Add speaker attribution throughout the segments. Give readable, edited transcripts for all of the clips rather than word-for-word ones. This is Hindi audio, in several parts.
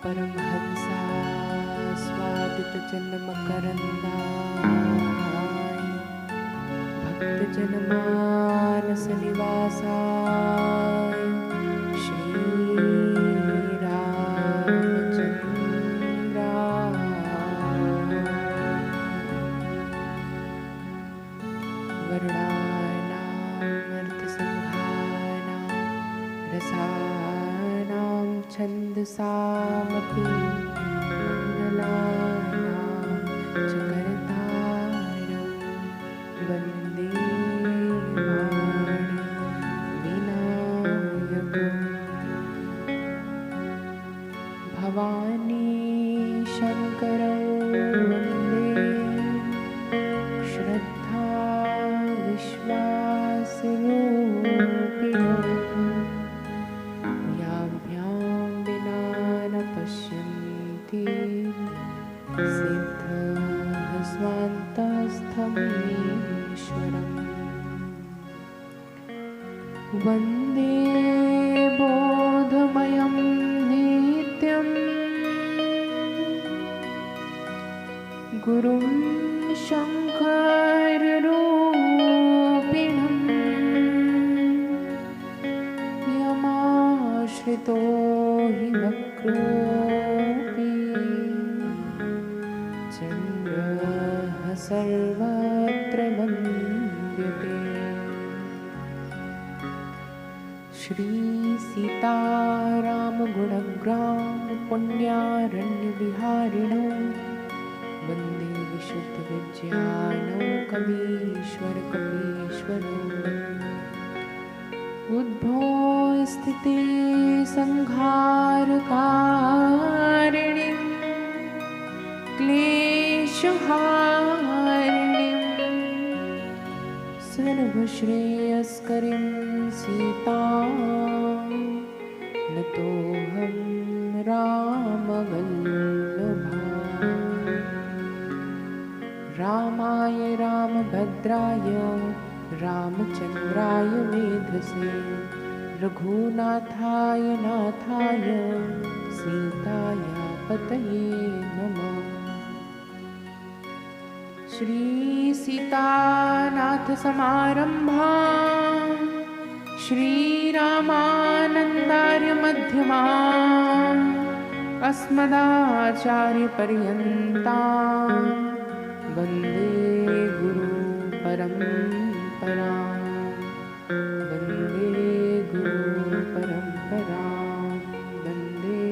Speaker 1: परमहंसा स्वादितजन्मकरन्दाय भक्तजनमानसनिवासाय श्रीरामचन्द्राय वर्णानामर्थसङ्घानां रसानां छन्दसामपि मङ्गलानां च कर्तारं वन्दे वाणी विनायकम् भवानी शङ्करं वन्दे श्रद्धा विश्वासरूपिणम् याभ्यां विना न पश्यन्ति सिद्धः स्वान्तस्थमीश्वरम् वन्दे बोधमयं नित्यम् गुरुं शङ्कररूपिणम् यमाश्रितो हि वक्रोऽपि चन्द्रः सर्वत्र वन्द्यते। श्रीसीतारामगुणग्राम पुण्यारण्यविहारिणो वन्दे विशुद्धविज्ञानकवीश्वरकपीश्वरो उद्भव स्थिते संहारकारिणीं क्लेशहारिणीं सर्वश्रेयस्करीं सीतां नतोऽहं रामवल्लभा। रामाय रामभद्राय रामचन्द्राय वेधसे रघुनाथाय नाथाय सीताय पतये नमः। श्रीसीतानाथसमारम्भां श्रीरामानन्दार्यमध्यमाम् अस्मदाचार्यपर्यन्तां वन्दे गुरुपरम्परां वन्दे गुरुपरम्परां वन्दे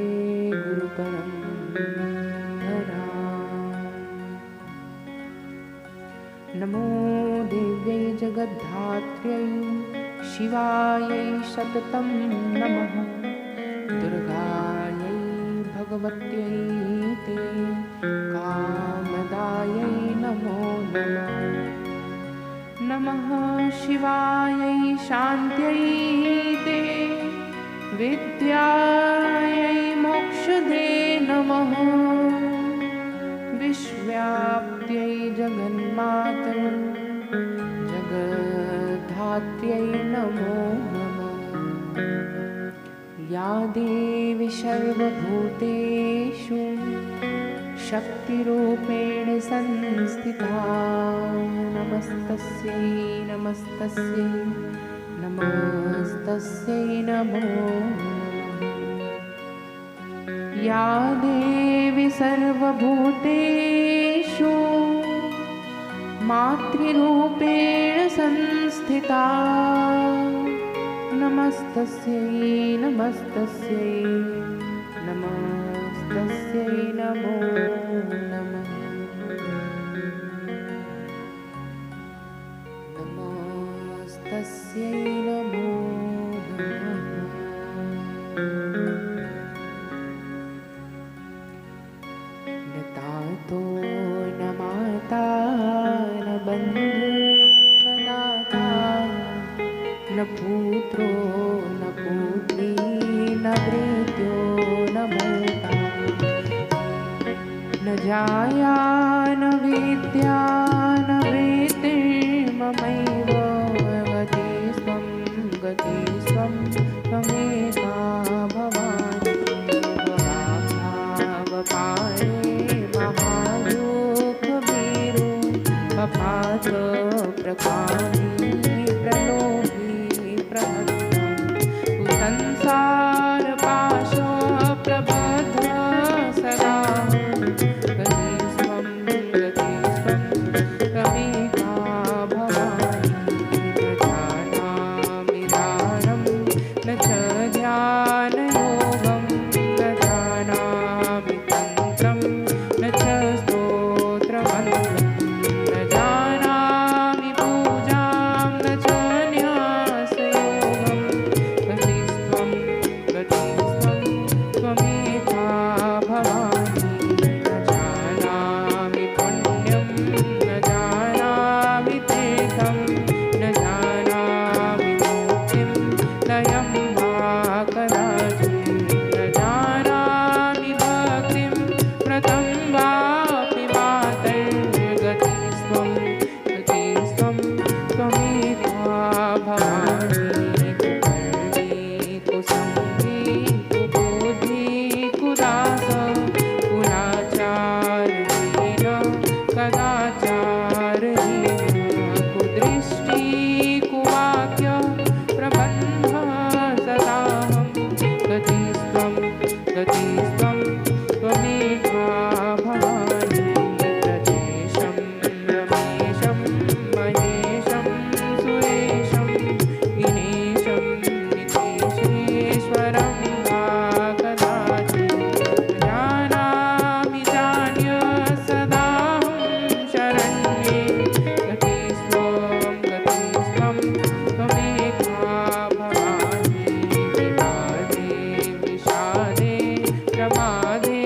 Speaker 1: गुरुपरम्पराम्। नमो देव्यै जगद्धात्र्यै शिवायै सततं नमः। दुर्गायै भगवत्यै ते कामदायै नमो नमः। नमः शिवायै शान्त्यै ते विद्यायै मोक्षदे नमः। विश्वव्याप्त्यै जगन्मातरं जगद्धात्र्यै नमो नमः। या देवी सर्वभूतेषु शक्तिरूपेण संस्थिता नमस्तस्यै नमस्तस्यै नमस्तस्यै नमो नमः। या देवी सर्वभूतेषु मातृरूपेण संस्थिता नमस्तस्यै नमस्तस्यै नमस्तस्यै नमो नमः। नमस्तस्यै नमो नमः। न तातो न माता न बन्धु न दाता न पुत्रो न पुत्री न भृत्यो न भर्ता न जाया न विद्या न वृत्तिर्ममैव गति स्वं त्वमेका भवानि त्वमाख्या कामी प्रलोभी प्रबद्धं संसार पाश प्रबद्ध सदा गति स्वं त्वमेका भवानि न जानामि दानं न च ध्यानयोगं न जानामि तन्त्रं न च स्तोत्रमन्त्रं न जानामि पूजां न च न्यासयोगं गतिस्त्वं त्वमेका भवानि न जानामि पुण्यं न जानामि तीर्थं न जानामि मुक्तिं लयं वा कदाचित् न जानामि भक्तिं व्रतं वापि मातर्गतिस्त्वं त्वमेका भवानि कुकर्णी कुसंगी कुबुद्धि कुदास कुलाचारहीन कदाचारहीन कुदृष्टि कुवाक्य प्रबन्ध सदाहं गतिस्त्वं त्वमेका भवानि प्रदेशं रमेशं महेशं सुरेशं गिरीशं नितीशेश्वरं वा कदाचित् न जानामि चान्य सदाहं शरण्ये गतिस्त्वं त्वमेका भवानि विवादे विषादे प्रमादे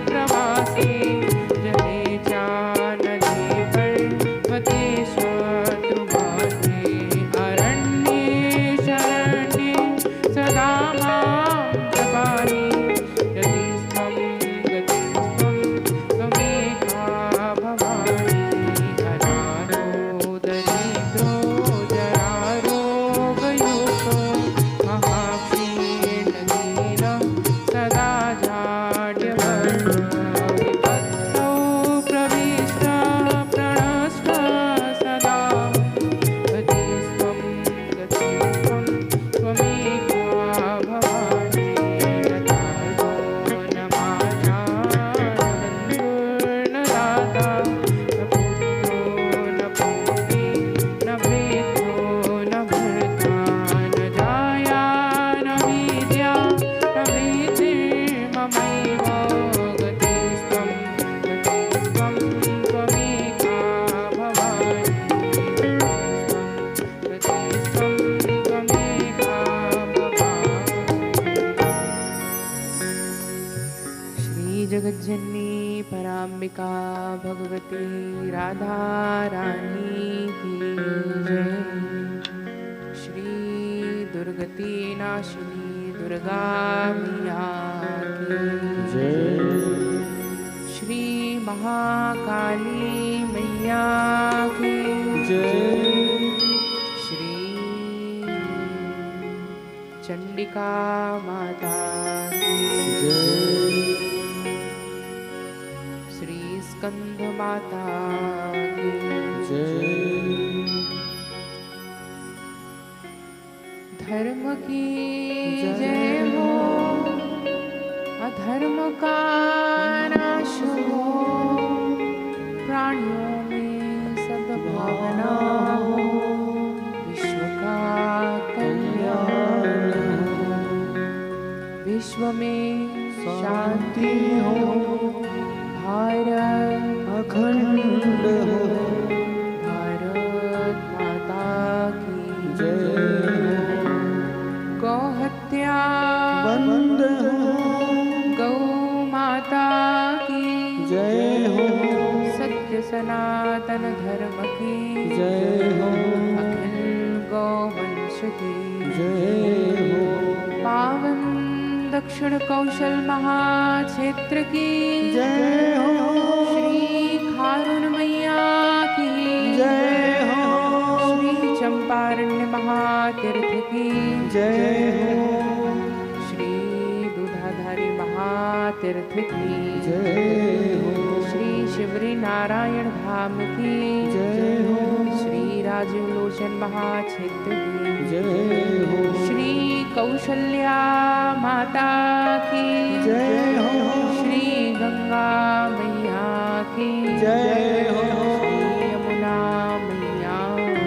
Speaker 1: प्रवासे जले चानले पर्वते शत्रुमासे अरण्ये शरण्ये सदा मां जपामि गतिस्त्वं त्वमेका भवानि अनाथो दरिद्रो जरारोगयुक्तो महाक्षीणदीनः सदा जाड्यवर्णः विपत्तौ प्रविष्टः प्रणष्टः सदा गतिस्त्वं त्वमेका भवानि यथार्थो न माता न बन्धुर्न दाता न पुत्रो न पौत्री न प्रेतो न भर्ता न जाया न विद्या न वृद्धिर्ममैव गतिस्त्वं त्वमेका भवानि गतिस्त्वं त्वमेका भवानि। श्री जगज्जननी पराम्बिका भगवती राधा रानी की जय। श्री दुर्गति नाशिनी दुर्गा मैया की जय। श्री महाकाली मैया की जय। श्री चंडिका माता की जय। श्री स्कंद माता की जय। धर्म की जय हो, अधर्म का नाश हो, प्राणियों में सद्भावना हो, विश्व का कल्याण हो, विश्व में शांति हो, भारत अखंड हो, भारत माता की जय। गौ हत्या बंद हो, गौ माता की जय हो। सत्य सनातन धर्म की जय हो, अखिल गौ वंश की जय हो। पावन दक्षिण कौशल महाक्षेत्र की जय हो। श्री खारुन मैया की जय हो। श्री चंपारण्य महातीर्थ की जय हो। श्री दूधाधारी महातीर्थ की जय हो। श्री शिवरी नारायण धाम की जय हो। श्री राजलोचन महाक्षेत्र की
Speaker 2: जय हो।
Speaker 1: श्री कौशल्या माता की
Speaker 2: जय हो।
Speaker 1: श्री गंगा मैया की
Speaker 2: जय हो।
Speaker 1: श्री यमुना मैया की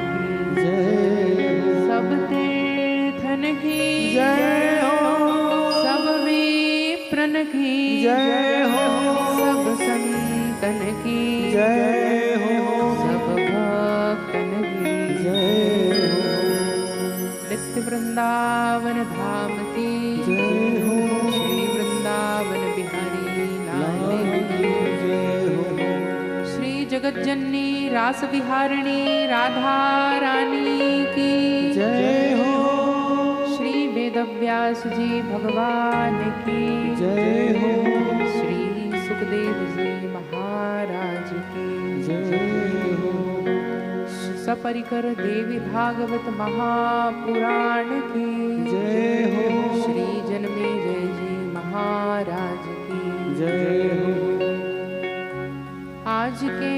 Speaker 2: जय हो।
Speaker 1: सब तीर्थन की
Speaker 2: जय हो।
Speaker 1: सब विप्रन की
Speaker 2: जय हो।
Speaker 1: सब संतन की
Speaker 2: जय हो।
Speaker 1: सब भक्तन की
Speaker 2: जय हो।
Speaker 1: नित्य वृंदावन धाम की
Speaker 2: जय हो।
Speaker 1: श्री वृंदावन बिहारी लाल की
Speaker 2: जय हो।
Speaker 1: श्री जगज्जननी रास विहारिणी राधा रानी की
Speaker 2: जय हो।
Speaker 1: श्री वेदव्यास जी भगवान की
Speaker 2: जय हो।
Speaker 1: श्री सुखदेव जी महाराज की
Speaker 2: जय हो।
Speaker 1: सपरिकर देवी भागवत महापुराण की
Speaker 2: जय हो।
Speaker 1: श्री जन्मेजय जी महाराज की
Speaker 2: जय हो।
Speaker 1: आज के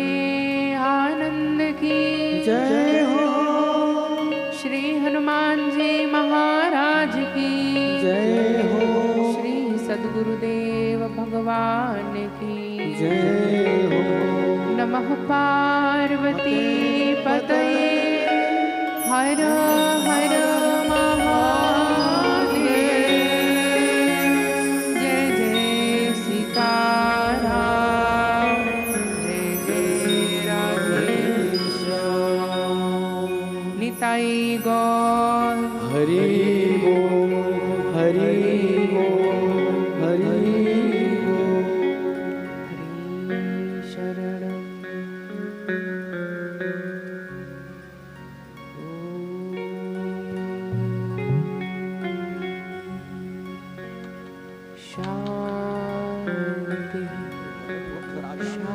Speaker 1: आनंद की
Speaker 2: जय हो।
Speaker 1: श्री हनुमान जी महाराज की
Speaker 2: जय हो।
Speaker 1: श्री सद्गुरुदेव भगवान की
Speaker 2: जय हो।
Speaker 1: नमः पार्वती पतये हर हर महादेव जय जय सीताराम जय जय राधेश्याम निताई गौर
Speaker 2: हरि बोल हरि बोल हरि बोल।
Speaker 1: हरि शरणं शांति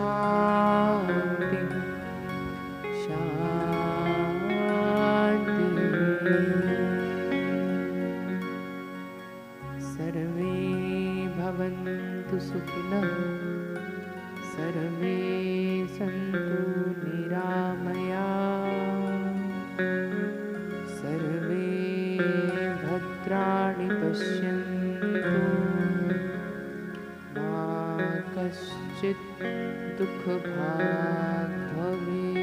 Speaker 1: शांति शांति सर्वे भवन्तु सुखिनः सर्वे सन्तु निरामयाः सर्वे भद्राणि पश्यन्तु मा कश्चित् दुःखभाग् भवेत्।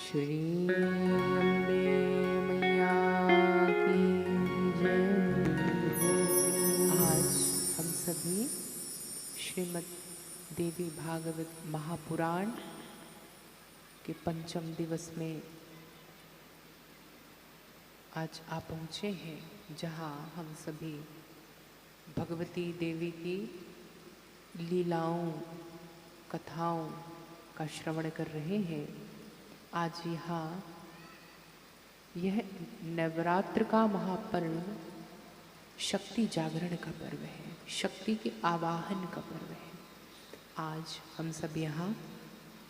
Speaker 1: श्री अम्बे मैया की जय। आज हम सभी श्रीमद् देवी भागवत महापुराण के पंचम दिवस में आज आ पहुँचे हैं, जहाँ हम सभी भगवती देवी की लीलाओं कथाओं का श्रवण कर रहे हैं। आज यहाँ यह नवरात्र का महापर्व शक्ति जागरण का पर्व है, शक्ति के आवाहन का पर्व है। आज हम सब यहाँ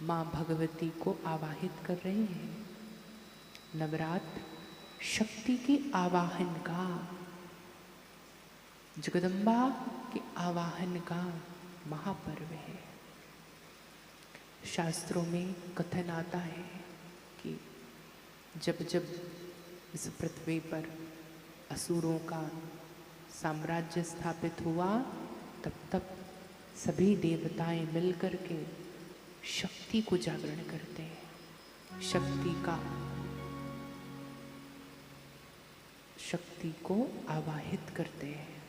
Speaker 1: माँ भगवती को आवाहित कर रहे हैं। नवरात्र शक्ति के आवाहन का, जगदम्बा के आवाहन का महापर्व है। शास्त्रों में कथन आता है कि जब जब इस पृथ्वी पर असुरों का साम्राज्य स्थापित हुआ, तब तब सभी देवताएं मिलकर के शक्ति को जागरण करते हैं, शक्ति को आवाहित करते हैं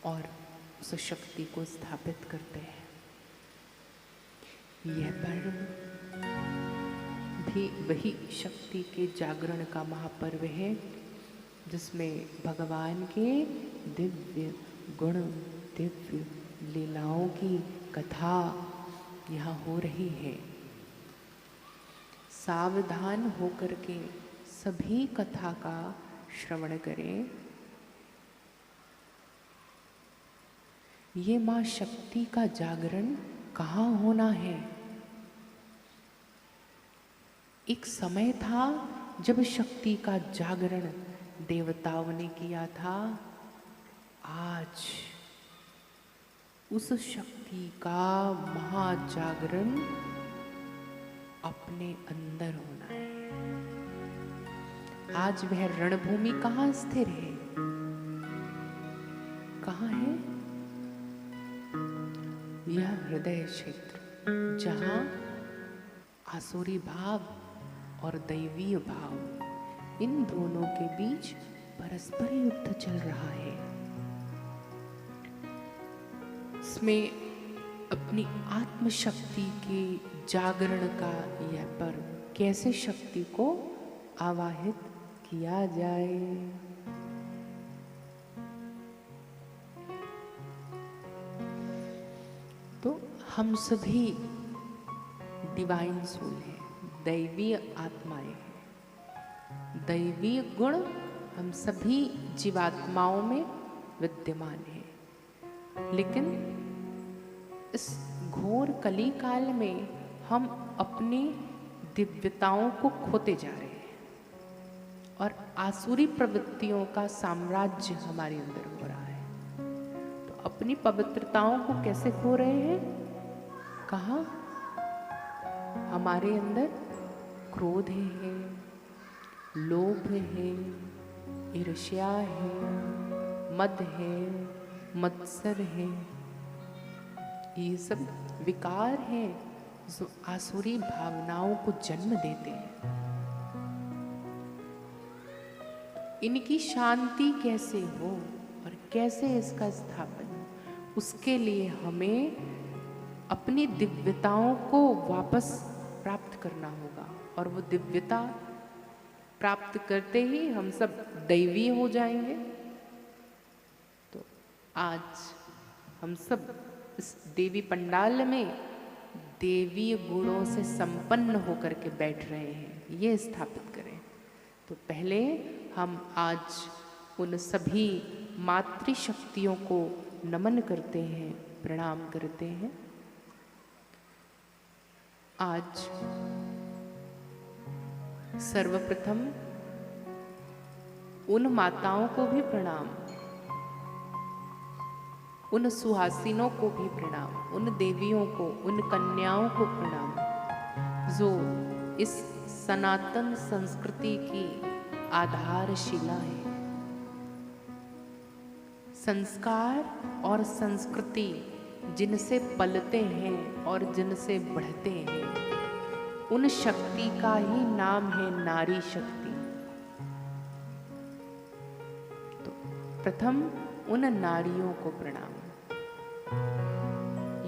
Speaker 1: और उस शक्ति को स्थापित करते हैं। यह पर्व भी वही शक्ति के जागरण का महापर्व है, जिसमें भगवान के दिव्य गुण, दिव्य लीलाओं की कथा यहाँ हो रही है। सावधान होकर के सभी कथा का श्रवण करें। ये माँ शक्ति का जागरण कहाँ होना है। एक समय था जब शक्ति का जागरण देवताओं ने किया था। आज उस शक्ति का महाजागरण अपने अंदर होना है। आज वह रणभूमि कहाँ स्थिर है? कहाँ है? यह हृदय क्षेत्र, जहाँ आसुरी भाव और दैवीय भाव, इन दोनों के बीच परस्पर युद्ध चल रहा है। इसमें अपनी आत्मशक्ति के जागरण का यह पर्व, कैसे शक्ति को आवाहित किया जाए। तो हम सभी डिवाइन सोल हैं, दैवीय आत्माएं हैं। दैवीय गुण हम सभी जीवात्माओं में विद्यमान हैं, लेकिन इस घोर कली काल में हम अपनी दिव्यताओं को खोते जा रहे हैं और आसुरी प्रवृत्तियों का साम्राज्य हमारे अंदर हो रहा है। तो अपनी पवित्रताओं को कैसे खो रहे हैं? कहाँ? हमारे अंदर क्रोध है, लोभ है, ईर्ष्या है, मद है, मत्सर है। ये सब विकार हैं जो आसुरी भावनाओं को जन्म देते हैं। इनकी शांति कैसे हो और कैसे इसका स्थापन हो, उसके लिए हमें अपनी दिव्यताओं को वापस प्राप्त करना होगा। और वो दिव्यता प्राप्त करते ही हम सब दैवीय हो जाएंगे। तो आज हम सब इस देवी पंडाल में देवीय गुणों से संपन्न होकर के बैठ रहे हैं, ये स्थापित करें। तो पहले हम आज उन सभी मातृशक्तियों को नमन करते हैं, प्रणाम करते हैं। आज सर्वप्रथम उन माताओं को भी प्रणाम, उन सुहासिनों को भी प्रणाम, उन देवियों को, उन कन्याओं को प्रणाम जो इस सनातन संस्कृति की आधारशिला है। संस्कार और संस्कृति जिनसे पलते हैं और जिनसे बढ़ते हैं, उन शक्ति का ही नाम है नारी शक्ति। तो प्रथम उन नारियों को प्रणाम।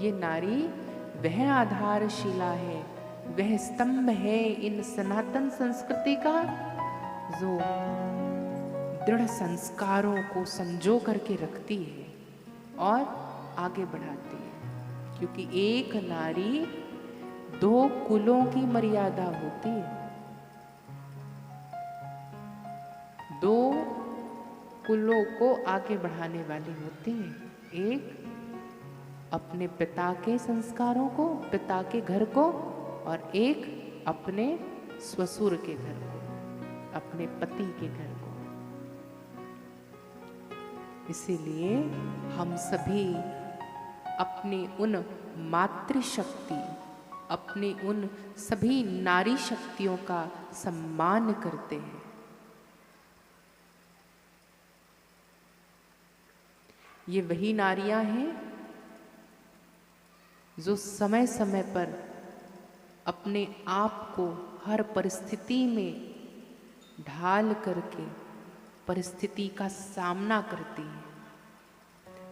Speaker 1: ये नारी वह आधारशिला है, वह स्तंभ है इन सनातन संस्कृति का, जो दृढ़ संस्कारों को संजो करके रखती है और आगे बढ़ाती है। क्योंकि एक नारी 2 कुलों की मर्यादा होती है। 2 कुलों को आगे बढ़ाने वाली होती है। एक अपने पिता के संस्कारों को, पिता के घर को, और एक अपने ससुर के घर को, अपने पति के घर को। इसीलिए हम सभी अपनी उन मातृशक्ति, अपनी उन सभी नारी शक्तियों का सम्मान करते हैं। ये वही नारियां हैं जो समय समय पर अपने आप को हर परिस्थिति में ढाल करके परिस्थिति का सामना करती हैं।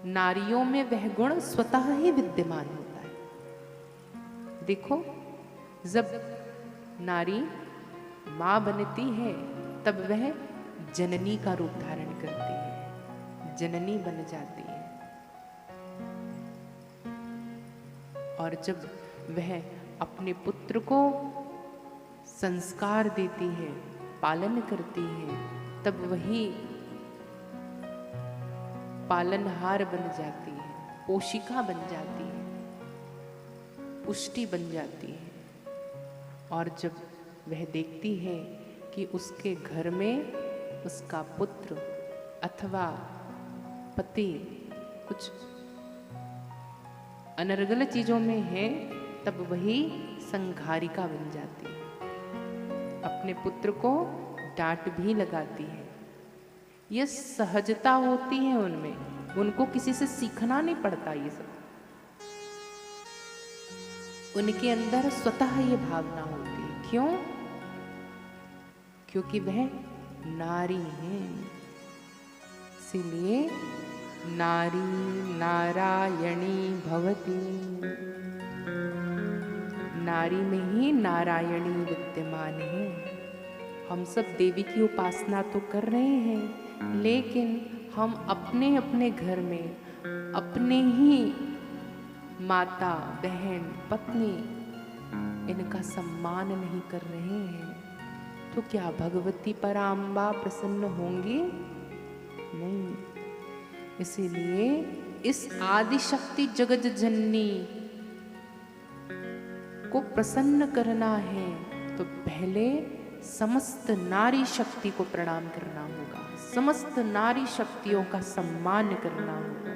Speaker 1: नारियों में वह गुण स्वतः ही विद्यमान होता है। देखो, जब नारी माँ बनती है तब वह जननी का रूप धारण करती है, जननी बन जाती है। और जब वह अपने पुत्र को संस्कार देती है, पालन करती है, तब वही पालनहार बन जाती है, पोषिका बन जाती है। पुष्टि बन जाती है। और जब वह देखती है कि उसके घर में उसका पुत्र अथवा पति कुछ अनर्गल चीजों में है, तब वही संघारिका बन जाती है, अपने पुत्र को डांट भी लगाती है। यह सहजता होती है उनमें, उनको किसी से सीखना नहीं पड़ता। ये सब उनके अंदर स्वतः ये भावना होती है। क्यों? क्योंकि वह नारी है। इसीलिए नारी नारायणी भवती, नारी में ही नारायणी विद्यमान है। हम सब देवी की उपासना तो कर रहे हैं, लेकिन हम अपने अपने घर में अपने ही माता, बहन, पत्नी इनका सम्मान नहीं कर रहे हैं, तो क्या भगवती पराम्बा प्रसन्न होंगी? नहीं। इसीलिए इस आदि शक्ति जगत जननी को प्रसन्न करना है तो पहले समस्त नारी शक्ति को प्रणाम करना होगा, समस्त नारी शक्तियों का सम्मान करना होगा।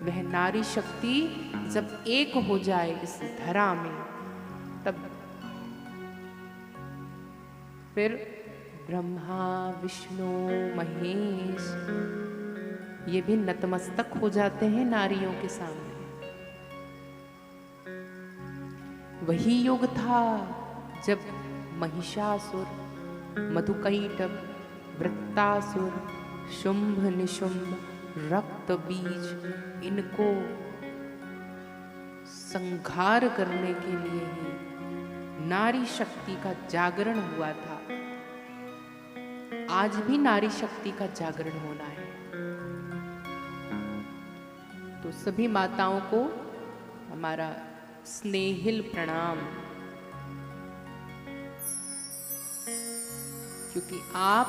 Speaker 1: वह नारी शक्ति जब एक हो जाए इस धरा में, तब फिर ब्रह्मा, विष्णु, महेश ये भी नतमस्तक हो जाते हैं नारियों के सामने। वही युग था जब महिषासुर, मधुकैटभ, वृत्तासुर, शुंभ निशुंभ, रक्त बीज इनको संहार करने के लिए ही नारी शक्ति का जागरण हुआ था। आज भी नारी शक्ति का जागरण होना है। तो सभी माताओं को हमारा स्नेहिल प्रणाम, क्योंकि आप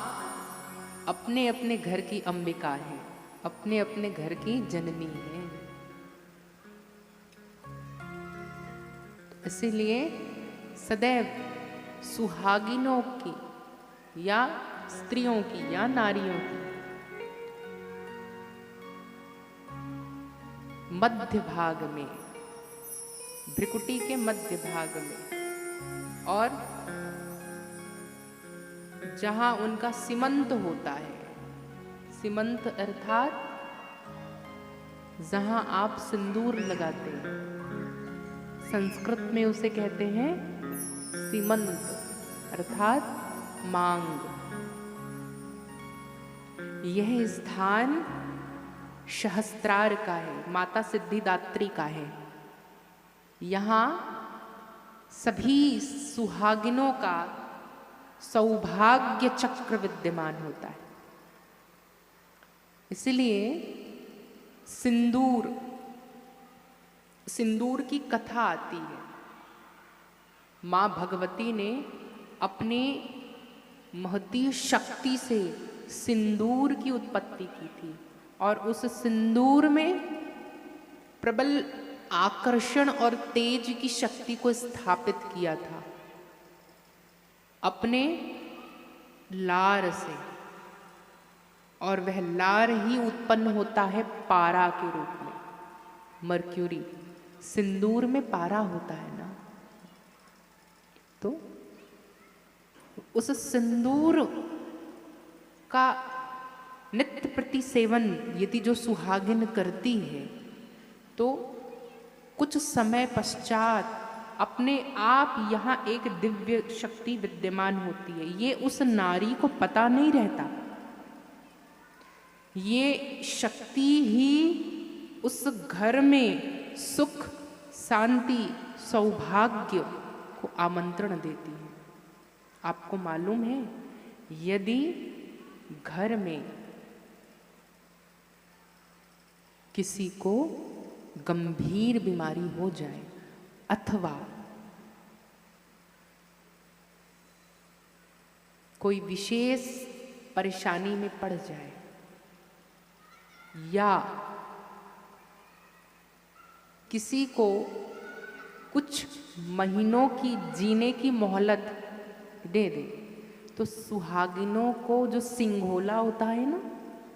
Speaker 1: अपने अपने घर की अंबिका हैं, अपने अपने घर की जननी हैं। इसीलिए सदैव सुहागिनों की या स्त्रियों की या नारियों की मध्य भाग में, भ्रिकुटी के मध्य भाग में और जहां उनका सीमंत होता है, सीमंत अर्थात जहां आप सिंदूर लगाते हैं, संस्कृत में उसे कहते हैं सीमंत अर्थात मांग। यह स्थान सहस्त्रार का है, माता सिद्धिदात्री का है। यहाँ सभी सुहागिनों का सौभाग्य चक्र विद्यमान होता है। इसलिए सिंदूर, सिंदूर की कथा आती है। माँ भगवती ने अपनी महती शक्ति से सिंदूर की उत्पत्ति की थी और उस सिंदूर में प्रबल आकर्षण और तेज की शक्ति को स्थापित किया था अपने लार से। और वह लार ही उत्पन्न होता है पारा के रूप में, मर्क्यूरी। सिंदूर में पारा होता है ना, तो उस सिंदूर का नित्य प्रति सेवन यदि जो सुहागिन करती है तो कुछ समय पश्चात अपने आप यहाँ एक दिव्य शक्ति विद्यमान होती है। ये उस नारी को पता नहीं रहता। ये शक्ति ही उस घर में सुख, शांति, सौभाग्य को आमंत्रण देती है। आपको मालूम है, यदि घर में किसी को गंभीर बीमारी हो जाए अथवा कोई विशेष परेशानी में पड़ जाए या किसी को कुछ महीनों की जीने की मोहलत दे दे, तो सुहागिनों को जो सिंघोला होता है ना,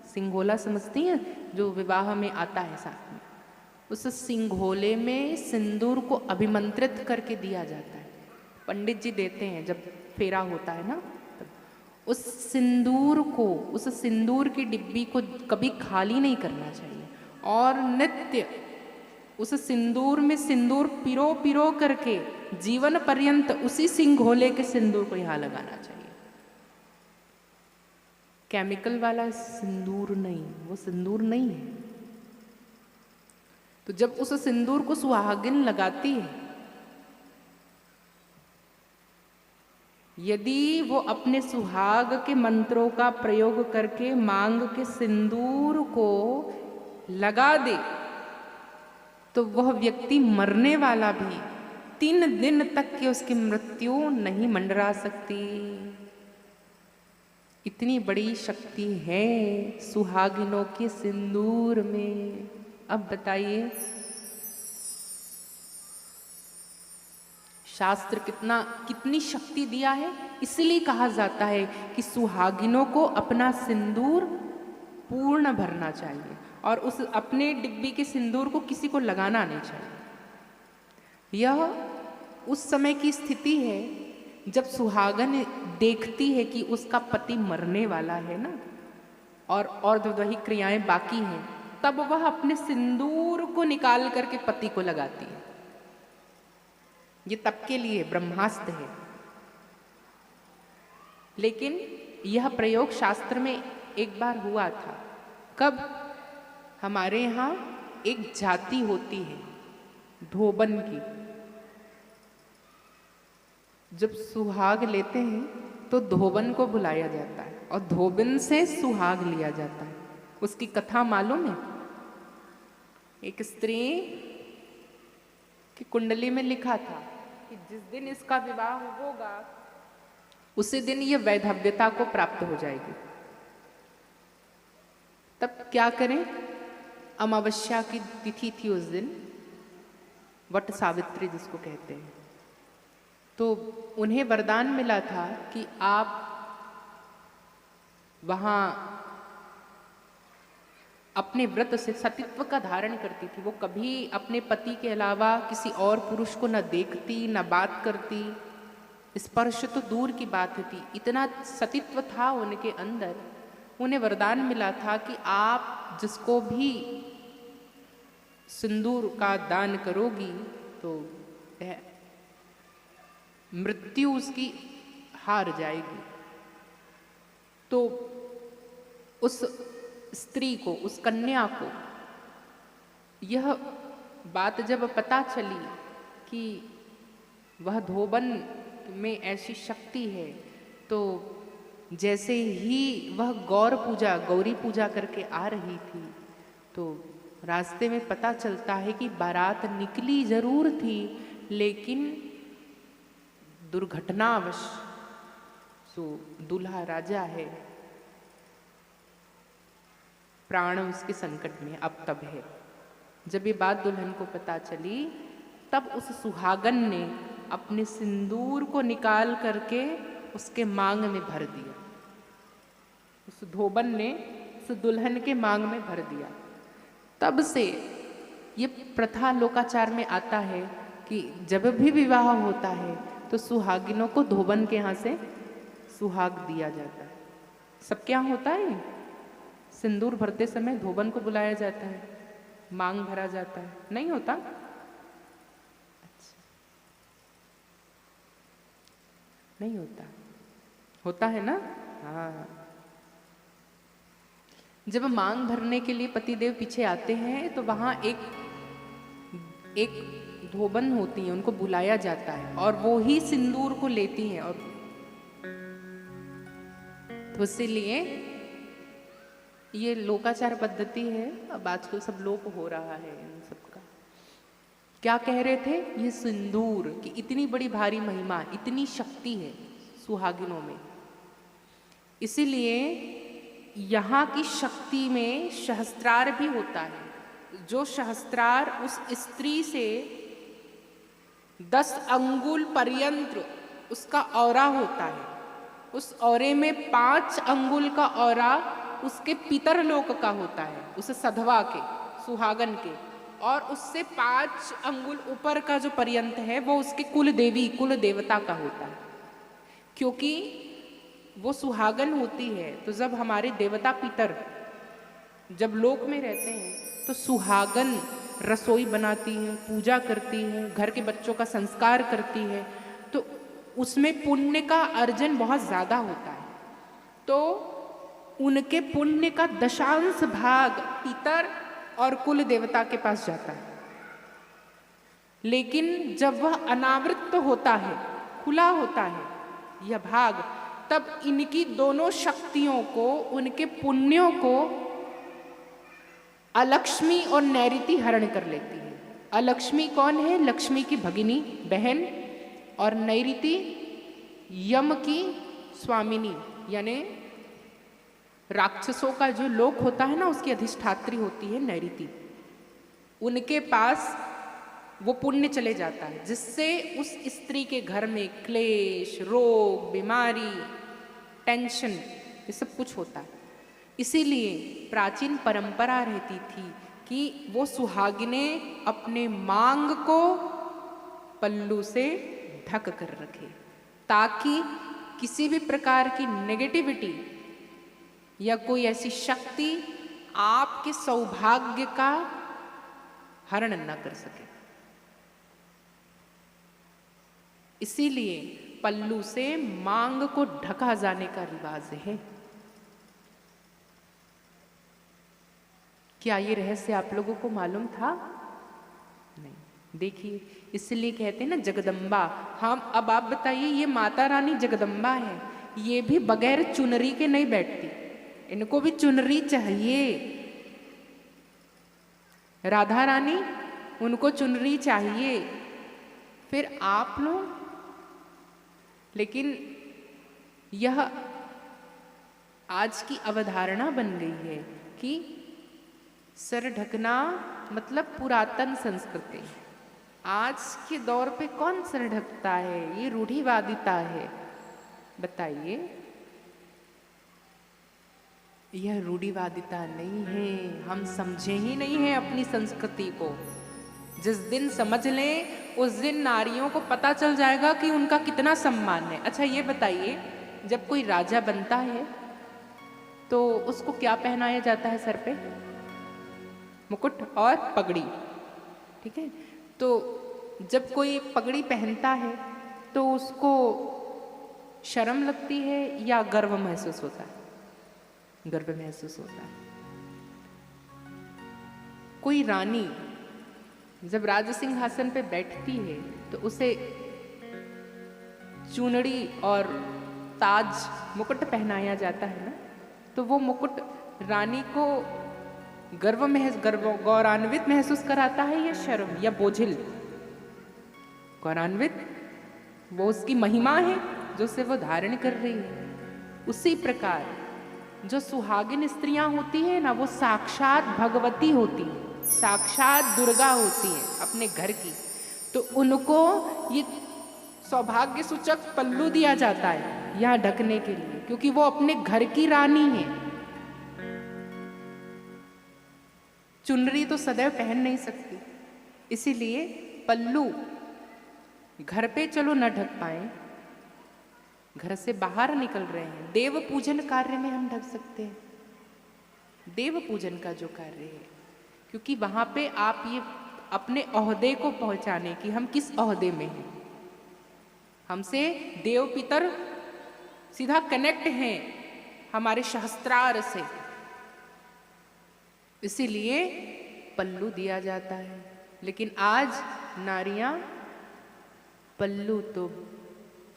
Speaker 1: सिंघोला समझती हैं, जो विवाह में आता है साथ में, उस सिंघोले में सिंदूर को अभिमंत्रित करके दिया जाता है। पंडित जी देते हैं जब फेरा होता है ना, तब उस सिंदूर को, उस सिंदूर की डिब्बी को कभी खाली नहीं करना चाहिए, और नित्य उस सिंदूर में सिंदूर पिरो पिरो करके जीवन पर्यंत उसी सिंघोले के सिंदूर को यहाँ लगाना चाहिए। केमिकल वाला सिंदूर नहीं, वो सिंदूर नहीं है। तो जब उस सिंदूर को सुहागिन लगाती है, यदि वो अपने सुहाग के मंत्रों का प्रयोग करके मांग के सिंदूर को लगा दे, तो वह व्यक्ति मरने वाला भी 3 दिन तक के उसकी मृत्यु नहीं मंडरा सकती। इतनी बड़ी शक्ति है सुहागिनों के सिंदूर में। अब बताइए शास्त्र कितनी शक्ति दिया है। इसलिए कहा जाता है कि सुहागिनों को अपना सिंदूर पूर्ण भरना चाहिए, और उस अपने डिब्बी के सिंदूर को किसी को लगाना नहीं चाहिए। यह उस समय की स्थिति है जब सुहागन देखती है कि उसका पति मरने वाला है ना, और वैवाहिक क्रियाएं बाकी हैं, तब वह अपने सिंदूर को निकाल करके पति को लगाती है। ये तब के लिए ब्रह्मास्त्र है। लेकिन यह प्रयोग शास्त्र में एक बार हुआ था। कब? हमारे यहाँ एक जाति होती है धोबन की। जब सुहाग लेते हैं तो धोबन को बुलाया जाता है, और धोबन से सुहाग लिया जाता है। उसकी कथा मालूम है? एक स्त्री की कुंडली में लिखा था कि जिस दिन इसका विवाह होगा उसी दिन ये वैधव्यता को प्राप्त हो जाएगी। तब क्या करें? अमावस्या की तिथि थी उस दिन, वट सावित्री जिसको कहते हैं। तो उन्हें वरदान मिला था कि आप वहाँ अपने व्रत से सतीत्व का धारण करती थी। वो कभी अपने पति के अलावा किसी और पुरुष को न देखती, न बात करती। स्पर्श तो दूर की बात थी, इतना सतीत्व था उनके अंदर। उन्हें वरदान मिला था कि आप जिसको भी सिंदूर का दान करोगी तो मृत्यु उसकी हार जाएगी। तो उस स्त्री को, उस कन्या को यह बात जब पता चली कि वह धोबन में ऐसी शक्ति है, तो जैसे ही वह गौरी पूजा करके आ रही थी, तो रास्ते में पता चलता है कि बारात निकली जरूर थी, लेकिन दुर्घटनावश जो दूल्हा राजा है, प्राण उसके संकट में अब तब है। जब ये बात दुल्हन को पता चली, तब उस सुहागन ने अपने सिंदूर को निकाल करके उसके मांग में भर दिया। उस धोबन ने उस दुल्हन के मांग में भर दिया। तब से ये प्रथा लोकाचार में आता है कि जब भी विवाह होता है तो सुहागिनों को धोबन के यहाँ से सुहाग दिया जाता है। सबके यहाँ होता है। सिंदूर भरते समय धोबन को बुलाया जाता है, मांग भरा जाता है। नहीं होता? अच्छा, नहीं होता। होता है ना? हाँ। जब मांग भरने के लिए पतिदेव पीछे आते हैं तो वहां एक धोबन होती है, उनको बुलाया जाता है और वो ही सिंदूर को लेती हैं। और तो इसीलिए ये लोकाचार पद्धति है। अब आजकल सब लोप हो रहा है इन सबका। क्या कह रहे थे? ये सिंदूर की इतनी बड़ी भारी महिमा, इतनी शक्ति है सुहागिनों में। इसीलिए यहाँ की शक्ति में सहस्त्रार भी होता है। जो सहस्त्रार उस स्त्री से 10 अंगुल पर्यंत उसका औरा होता है। उस औरे में 5 अंगुल का औरा उसके पितर लोक का होता है, उस सधवा के, सुहागन के। और उससे 5 अंगुल ऊपर का जो पर्यंत है वो उसके कुल देवी, कुल देवता का होता है। क्योंकि वो सुहागन होती है, तो जब हमारे देवता पितर जब लोक में रहते हैं तो सुहागन रसोई बनाती है, पूजा करती है, घर के बच्चों का संस्कार करती है, तो उसमें पुण्य का अर्जन बहुत ज़्यादा होता है। तो उनके पुण्य का दशांश भाग पितर और कुल देवता के पास जाता है। लेकिन जब वह अनावृत होता है, खुला होता है यह भाग, तब इनकी दोनों शक्तियों को, उनके पुण्यों को अलक्ष्मी और नैऋति हरण कर लेती है। अलक्ष्मी कौन है? लक्ष्मी की भगिनी, बहन, और नैऋति यम की स्वामिनी, यानी राक्षसों का जो लोक होता है ना, उसकी अधिष्ठात्री होती है नैऋति। उनके पास वो पुण्य चले जाता है, जिससे उस स्त्री के घर में क्लेश, रोग, बीमारी, टेंशन, ये सब कुछ होता है। इसीलिए प्राचीन परंपरा रहती थी कि वो सुहागिनें अपने मांग को पल्लू से ढक कर रखे, ताकि किसी भी प्रकार की नेगेटिविटी या कोई ऐसी शक्ति आपके सौभाग्य का हरण न कर सके। इसीलिए पल्लू से मांग को ढका जाने का रिवाज है। क्या ये रहस्य आप लोगों को मालूम था? नहीं। देखिए, इसलिए कहते हैं ना जगदम्बा। हम अब आप बताइए, ये माता रानी जगदम्बा है, ये भी बगैर चुनरी के नहीं बैठती, इनको भी चुनरी चाहिए। राधा रानी, उनको चुनरी चाहिए। फिर आप लोग, लेकिन यह आज की अवधारणा बन गई है कि सर ढकना मतलब पुरातन संस्कृति। आज के दौर पे कौन सर ढकता है? ये रूढ़िवादिता है। बताइए, यह रूढ़िवादिता नहीं है। हम समझे ही नहीं है अपनी संस्कृति को। जिस दिन समझ लें, उस दिन नारियों को पता चल जाएगा कि उनका कितना सम्मान है। अच्छा ये बताइए, जब कोई राजा बनता है तो उसको क्या पहनाया जाता है सर पे? मुकुट और पगड़ी, ठीक है। तो जब कोई पगड़ी पहनता है तो उसको शर्म लगती है या गर्व महसूस होता है? गर्व महसूस होता है। कोई रानी जब राज सिंहासन पे बैठती है तो उसे चुनड़ी और ताज, मुकुट पहनाया जाता है ना, तो वो मुकुट रानी को गौरवान्वित महसूस कराता है या शर्म या बोझिल? गौरवान्वित, वो उसकी महिमा है जो से वो धारण कर रही है। उसी प्रकार जो सुहागिन स्त्रियां होती है ना, वो साक्षात भगवती होती है, साक्षात दुर्गा होती है अपने घर की। तो उनको ये सौभाग्य सूचक पल्लू दिया जाता है यहाँ ढकने के लिए, क्योंकि वो अपने घर की रानी है। चुनरी तो सदैव पहन नहीं सकती, इसीलिए पल्लू घर पे चलो न ढक पाए, घर से बाहर निकल रहे हैं, देव पूजन कार्य में हम ढक सकते हैं। देव पूजन का जो कार्य है, क्योंकि वहां पे आप ये अपने ओहदे को पहुंचाने की, हम किस ओहदे में हैं, हमसे देव पितर सीधा कनेक्ट हैं हमारे सहस्त्रार से, इसीलिए पल्लू दिया जाता है। लेकिन आज नारियां पल्लू तो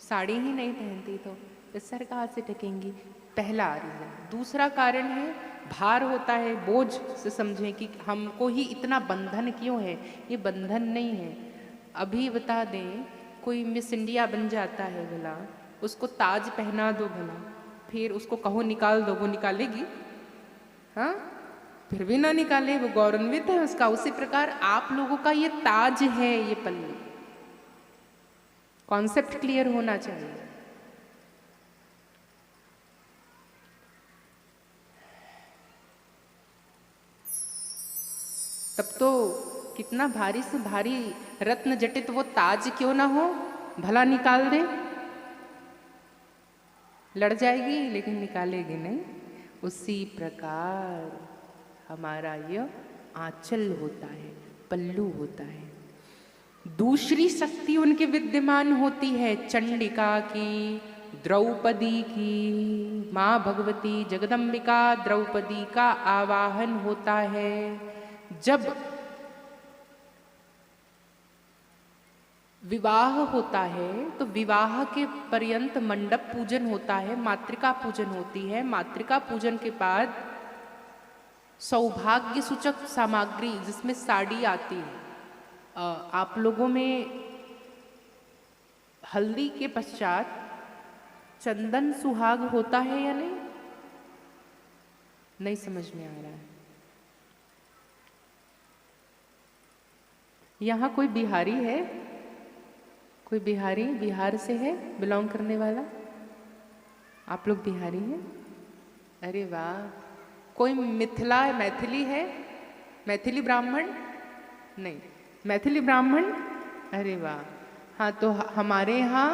Speaker 1: साड़ी ही नहीं पहनती, तो सर कहाँ से ढकेंगी? पहला रीजन। दूसरा कारण है भार होता है, बोझ से समझें कि हमको ही इतना बंधन क्यों है। ये बंधन नहीं है। अभी बता दें, कोई मिस इंडिया बन जाता है भला, उसको ताज पहना दो भला, फिर उसको कहो निकाल दो, वो निकालेगी? हाँ, फिर भी ना निकाले, वो गौरवान्वित है उसका। उसी प्रकार आप लोगों का ये ताज है, ये पल्लू, कॉन्सेप्ट क्लियर होना चाहिए। तब तो कितना भारी से भारी रत्न जटित वो ताज क्यों ना हो, भला निकाल दे। लड़ जाएगी लेकिन निकालेगी नहीं। उसी प्रकार हमारा यह आंचल होता है, पल्लू होता है। दूसरी शक्ति उनके विद्यमान होती है चंडिका की, द्रौपदी की। माँ भगवती जगदम्बिका द्रौपदी का आवाहन होता है। जब विवाह होता है तो विवाह के पर्यंत मंडप पूजन होता है, मातृका पूजन होती है। मातृका पूजन के बाद सौभाग्य सूचक सामग्री जिसमें साड़ी आती है। आप लोगों में हल्दी के पश्चात चंदन सुहाग होता है या नहीं? नहीं समझ में आ रहा है। यहाँ कोई बिहारी है? कोई बिहारी, बिहार से है बिलोंग करने वाला? आप लोग बिहारी हैं? अरे वाह। कोई मैथिली है? मैथिली ब्राह्मण? नहीं, मैथिली ब्राह्मण। अरे वाह। हाँ, तो हमारे यहाँ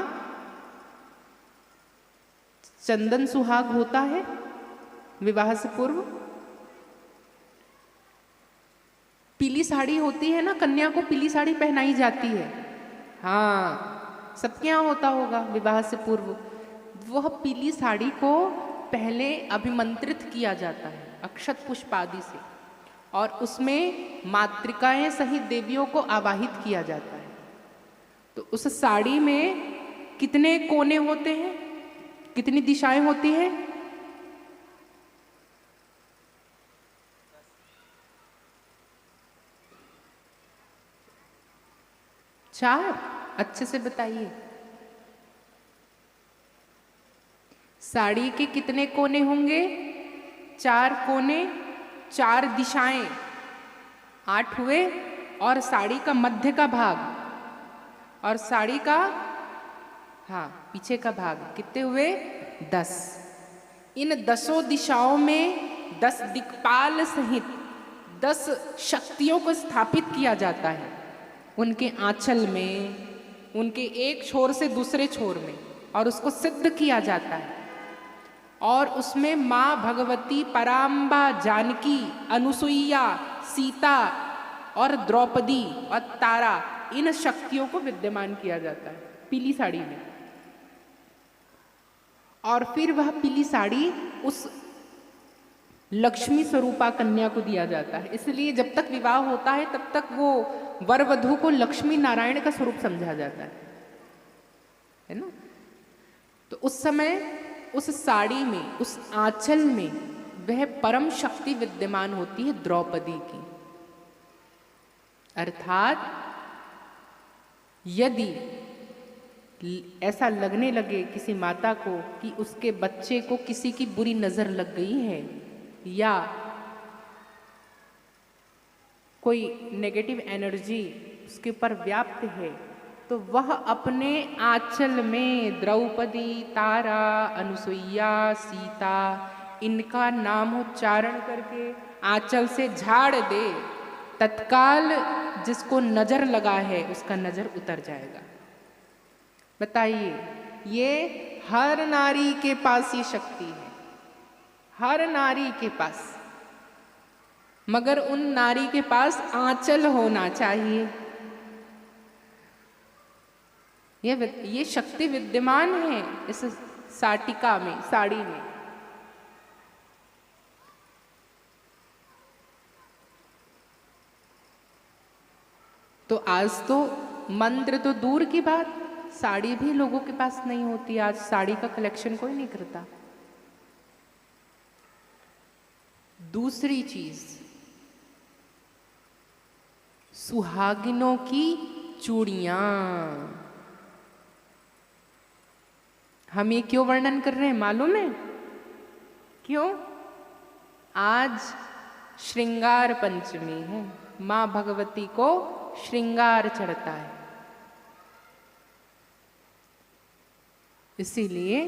Speaker 1: चंदन सुहाग होता है विवाह से पूर्व। पीली साड़ी होती है ना, कन्या को पीली साड़ी पहनाई जाती है। हाँ, सबके यहाँ होता होगा विवाह से पूर्व। वह पीली साड़ी को पहले अभिमंत्रित किया जाता है अक्षत पुष्प आदि से, और उसमें मातृकाएं सहित देवियों को आवाहित किया जाता है। तो उस साड़ी में कितने कोने होते हैं, कितनी दिशाएं होती हैं? 4। अच्छे से बताइए। साड़ी के कितने कोने होंगे? 4 कोने, 4 दिशाएं, 8 हुए। और साड़ी का मध्य का भाग, और साड़ी का पीछे का भाग कितने हुए? 10। इन 10 दिशाओं में 10 दिक्पाल सहित 10 शक्तियों को स्थापित किया जाता है उनके आंचल में, उनके एक छोर से दूसरे छोर में, और उसको सिद्ध किया जाता है। और उसमें माँ भगवती, पराम्बा, जानकी, अनुसुईया, सीता और द्रौपदी और तारा, इन शक्तियों को विद्यमान किया जाता है पीली साड़ी में। और फिर वह पीली साड़ी उस लक्ष्मी स्वरूपा कन्या को दिया जाता है। इसलिए जब तक विवाह होता है तब तक वो वर वधू को लक्ष्मी नारायण का स्वरूप समझा जाता है ना। तो उस समय उस साड़ी में, उस आंचल में वह परम शक्ति विद्यमान होती है द्रौपदी की। अर्थात यदि ऐसा लगने लगे किसी माता को कि उसके बच्चे को किसी की बुरी नजर लग गई है या कोई नेगेटिव एनर्जी उसके ऊपर व्याप्त है, तो वह अपने आंचल में द्रौपदी, तारा, अनुसुईया, सीता, इनका नामोच्चारण करके आंचल से झाड़ दे। तत्काल जिसको नजर लगा है उसका नजर उतर जाएगा। बताइए, ये हर नारी के पास ये शक्ति है, हर नारी के पास, मगर उन नारी के पास आंचल होना चाहिए। ये शक्ति विद्यमान है इस साटिका में, साड़ी में। तो आज तो मंत्र तो दूर की बात, साड़ी भी लोगों के पास नहीं होती। आज साड़ी का कलेक्शन कोई नहीं करता। दूसरी चीज, सुहागिनों की चूड़ियां। हम ये क्यों वर्णन कर रहे हैं मालूम है? क्यों? आज श्रृंगार पंचमी है, माँ भगवती को श्रृंगार चढ़ता है। इसीलिए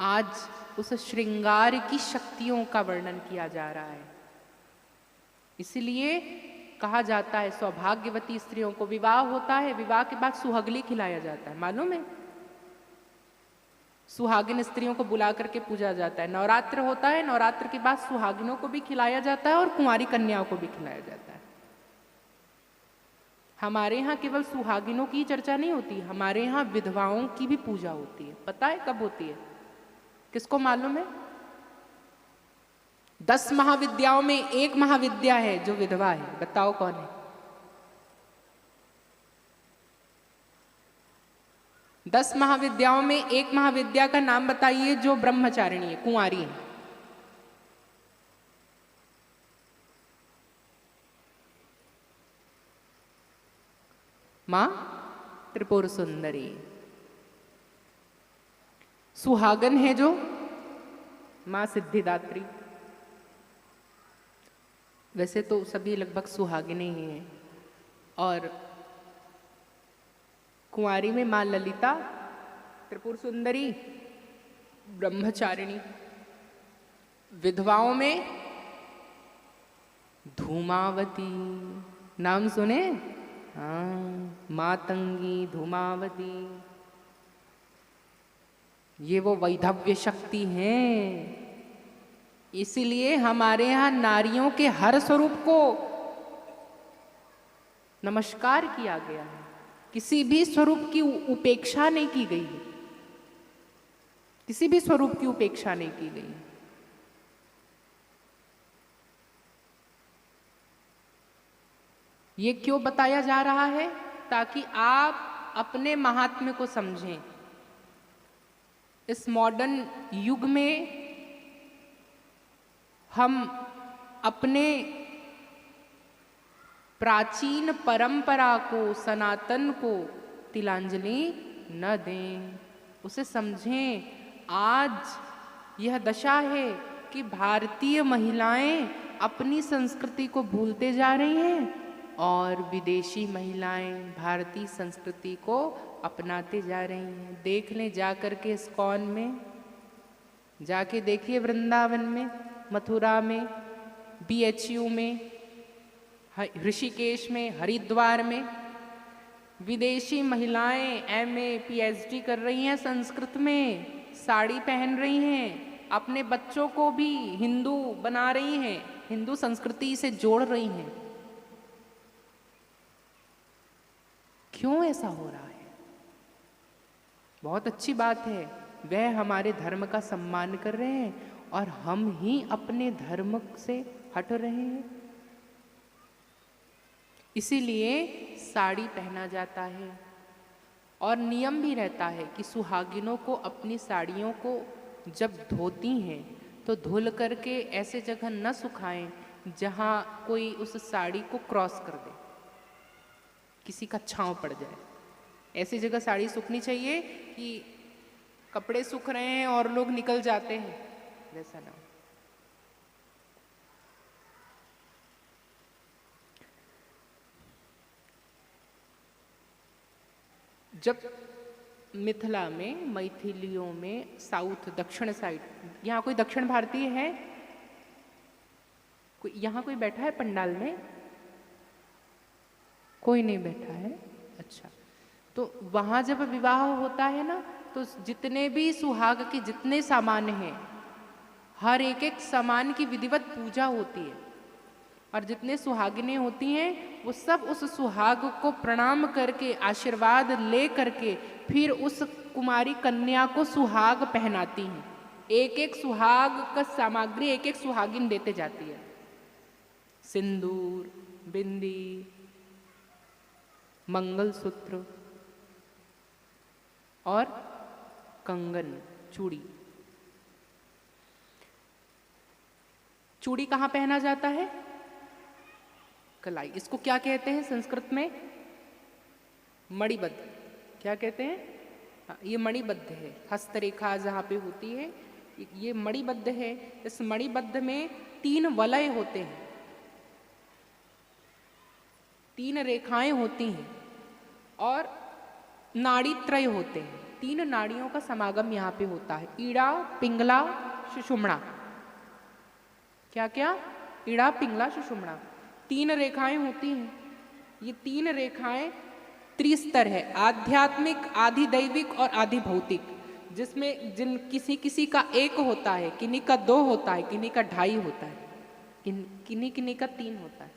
Speaker 1: आज उस श्रृंगार की शक्तियों का वर्णन किया जा रहा है। इसलिए कहा जाता है सौभाग्यवती स्त्रियों को विवाह होता है, विवाह के बाद सुहागली खिलाया जाता है, मालूम है? सुहागिन स्त्रियों को बुला करके पूजा जाता है। नवरात्र होता है, नवरात्र के बाद सुहागिनों को भी खिलाया जाता है और कुंवारी कन्याओं को भी खिलाया जाता है। हमारे यहाँ केवल सुहागिनों की चर्चा नहीं होती, हमारे यहाँ विधवाओं की भी पूजा होती है। पता है कब होती है? किसको मालूम है? 10 महाविद्याओं में एक महाविद्या है जो विधवा है, बताओ कौन है? 10 महाविद्याओं में एक महाविद्या का नाम बताइए जो ब्रह्मचारिणी है, कुंवारी है। मां त्रिपुर सुंदरी। सुहागन है जो मां सिद्धिदात्री। वैसे तो सभी लगभग सुहागिने ही हैं, और कुंवारी में मां ललिता, त्रिपुर सुंदरी, ब्रह्मचारिणी। विधवाओं में धूमावती, नाम सुने? हाँ, मातंगी, धूमावती, ये वो वैधव्य शक्ति हैं। इसीलिए हमारे यहाँ नारियों के हर स्वरूप को नमस्कार किया गया है, किसी भी स्वरूप की उपेक्षा नहीं की गई है, किसी भी स्वरूप की उपेक्षा नहीं की गई है। ये क्यों बताया जा रहा है? ताकि आप अपने महात्म्य को समझें। इस मॉडर्न युग में हम अपने प्राचीन परंपरा को, सनातन को तिलांजलि न दें, उसे समझें। आज यह दशा है कि भारतीय महिलाएं अपनी संस्कृति को भूलते जा रही हैं और विदेशी महिलाएं भारतीय संस्कृति को अपनाते जा रही हैं। देख लें जा करके इस्कॉन में, जाके देखिए वृंदावन में, मथुरा में, BHU में, ऋषिकेश में, हरिद्वार में विदेशी महिलाएं MA PhD कर रही हैं संस्कृत में, साड़ी पहन रही हैं, अपने बच्चों को भी हिंदू बना रही हैं, हिंदू संस्कृति से जोड़ रही हैं। क्यों ऐसा हो रहा है? बहुत अच्छी बात है, वह हमारे धर्म का सम्मान कर रहे हैं और हम ही अपने धर्म से हट रहे हैं। इसीलिए साड़ी पहना जाता है और नियम भी रहता है कि सुहागिनों को अपनी साड़ियों को जब धोती हैं तो धुल करके ऐसे जगह न सुखाएं जहां कोई उस साड़ी को क्रॉस कर दे, किसी का छांव पड़ जाए। ऐसी जगह साड़ी सूखनी चाहिए कि कपड़े सूख रहे हैं और लोग निकल जाते हैं, वैसा ना हो। जब मिथिला में, मैथिलियों में, साउथ दक्षिण साइड, यहाँ कोई दक्षिण भारतीय है? कोई यहाँ कोई बैठा है पंडाल में? कोई नहीं बैठा है। अच्छा, तो वहाँ जब विवाह होता है ना, तो जितने भी सुहाग के जितने सामान हैं, हर एक एक सामान की विधिवत पूजा होती है और जितने सुहागिनें होती हैं वो सब उस सुहाग को प्रणाम करके, आशीर्वाद ले करके फिर उस कुमारी कन्या को सुहाग पहनाती हैं। एक एक सुहाग का सामग्री एक एक सुहागिन देते जाती है। सिंदूर, बिंदी, मंगलसूत्र और कंगन, चूड़ी। चूड़ी कहाँ पहना जाता है? कलाई। इसको क्या कहते हैं संस्कृत में? मणिबद्ध। क्या कहते हैं? हाँ, ये मणिबद्ध है। हस्तरेखा जहाँ पे होती है ये मणिबद्ध है। इस मणिबद्ध में 3 वलय होते हैं, 3 रेखाएं होती हैं और नाड़ी त्रय होते हैं। तीन नाड़ियों का समागम यहाँ पे होता है, ईड़ा, पिंगला, सुषुम्ना। क्या क्या? ईड़ा, पिंगला, सुषुम्ना, तीन रेखाएं होती हैं। ये तीन रेखाएं त्रिस्तर है, आध्यात्मिक, आधि दैविक और आधि भौतिक, जिसमें किसी किसी का एक होता है, किन्हीं का दो होता है, किन्हीं का ढाई होता है, किन्हीं किन्हीं का तीन होता है।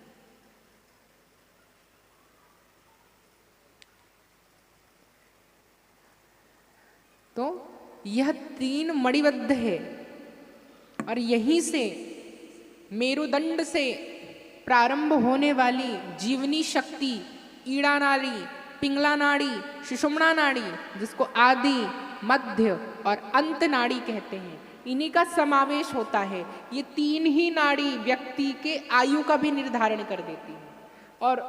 Speaker 1: तो यह तीन मणिबद्ध है और यहीं से मेरुदंड से प्रारंभ होने वाली जीवनी शक्ति ईड़ा नाड़ी, पिंगला नाड़ी, सुषुम्ना नाड़ी, जिसको आदि, मध्य और अंत नाड़ी कहते हैं, इन्हीं का समावेश होता है। ये तीन ही नाड़ी व्यक्ति के आयु का भी निर्धारण कर देती है। और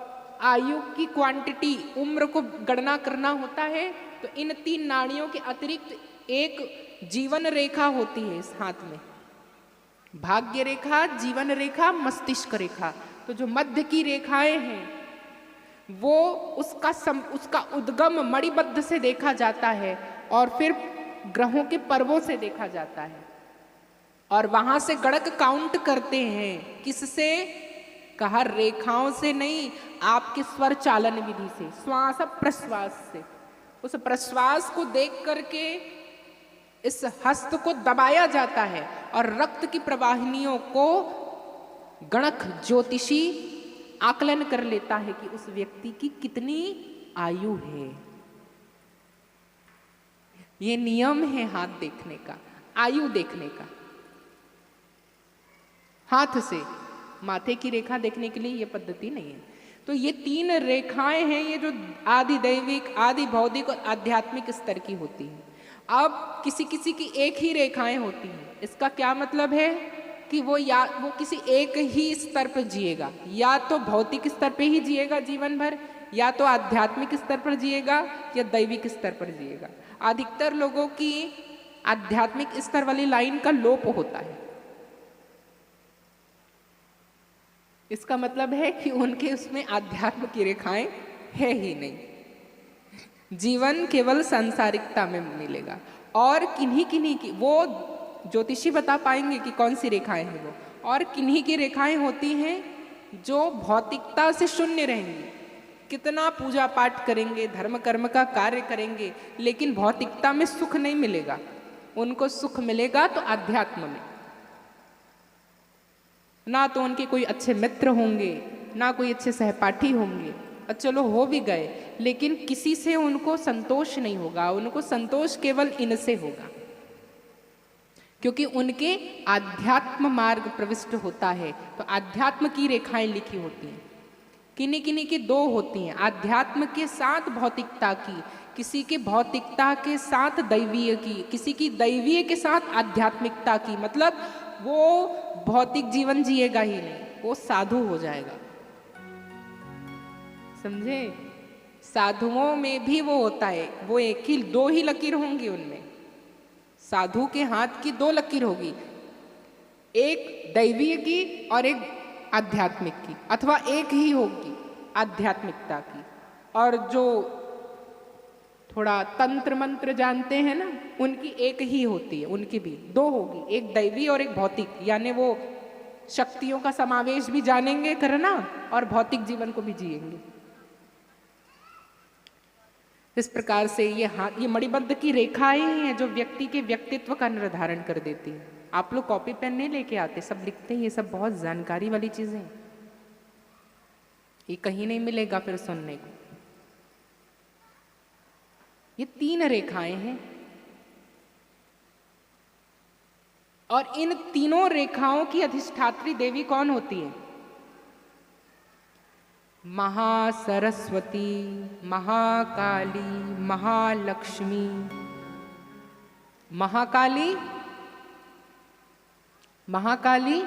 Speaker 1: आयु की क्वांटिटी, उम्र को गणना करना होता है तो इन तीन नाड़ियों के अतिरिक्त एक जीवन रेखा होती है इस हाथ में, भाग्य रेखा, जीवन रेखा, मस्तिष्क रेखा। तो जो मध्य की रेखाएं हैं वो उसका उद्गम मणिबद्ध से देखा जाता है और फिर ग्रहों के पर्वों से देखा जाता है और वहां से गणक काउंट करते हैं। किससे? कहा रेखाओं से नहीं, आपके स्वर चालन विधि से, श्वास प्रश्वास से। उस प्रश्वास को देख करके इस हस्त को दबाया जाता है और रक्त की प्रवाहिनियों को गणक ज्योतिषी आकलन कर लेता है कि उस व्यक्ति की कितनी आयु है। ये नियम है हाथ देखने का, आयु देखने का। हाथ से माथे की रेखा देखने के लिए ये पद्धति नहीं है। तो ये तीन रेखाएं हैं, ये जो आदि दैविक, आदि भौतिक और आध्यात्मिक स्तर की होती हैं। अब किसी किसी की एक ही रेखाएं होती हैं, इसका क्या मतलब है कि वो किसी एक ही स्तर पर जिएगा, या तो भौतिक स्तर पे ही जिएगा जीवन भर, या तो आध्यात्मिक स्तर पर जिएगा, या दैविक स्तर पर जिएगा। अधिकतर लोगों की आध्यात्मिक स्तर वाली लाइन का लोप होता है। इसका मतलब है कि उनके उसमें आध्यात्म की रेखाएं है ही नहीं। जीवन केवल सांसारिकता में मिलेगा और किन्हीं किन्हीं की, वो ज्योतिषी बता पाएंगे कि कौन सी रेखाएं हैं वो, और किन्हीं की रेखाएं होती हैं जो भौतिकता से शून्य रहेंगी। कितना पूजा पाठ करेंगे, धर्म कर्म का कार्य करेंगे, लेकिन भौतिकता में सुख नहीं मिलेगा। उनको सुख मिलेगा तो आध्यात्म में। ना तो उनके कोई अच्छे मित्र होंगे, ना कोई अच्छे सहपाठी होंगे, और चलो हो भी गए, लेकिन किसी से उनको संतोष नहीं होगा। उनको संतोष केवल इनसे होगा, क्योंकि उनके आध्यात्म मार्ग प्रविष्ट होता है। तो आध्यात्म की रेखाएं लिखी होती हैं, किन्हीं किन्हीं की दो होती हैं, आध्यात्म के साथ भौतिकता की, किसी के भौतिकता के साथ दैवीय की, किसी की दैवीय के साथ आध्यात्मिकता की। मतलब वो भौतिक जीवन जिएगा ही नहीं, वो साधु हो जाएगा। समझे? साधुओं में भी वो होता है, वो एक ही, दो ही लकीर होंगी उनमें। साधु के हाथ की दो लकीर होगी, एक दैवीय की और एक आध्यात्मिक की, अथवा एक ही होगी आध्यात्मिकता की। और जो थोड़ा तंत्र मंत्र जानते हैं ना, उनकी एक ही होती है, उनकी भी दो होगी, एक दैवी और एक भौतिक। यानी वो शक्तियों का समावेश भी जानेंगे करना और भौतिक जीवन को भी जिएंगे। इस प्रकार से ये मणिबद्ध की रेखाएं हैं जो व्यक्ति के व्यक्तित्व का निर्धारण कर देती हैं। आप लोग कॉपी पेन नहीं लेके आते, सब लिखते हैं। ये सब बहुत जानकारी वाली चीजें हैं, ये कहीं नहीं मिलेगा फिर सुनने को। ये तीन रेखाएं हैं और इन तीनों रेखाओं की अधिष्ठात्री देवी कौन होती है? महासरस्वती, महाकाली, महालक्ष्मी। महाकाली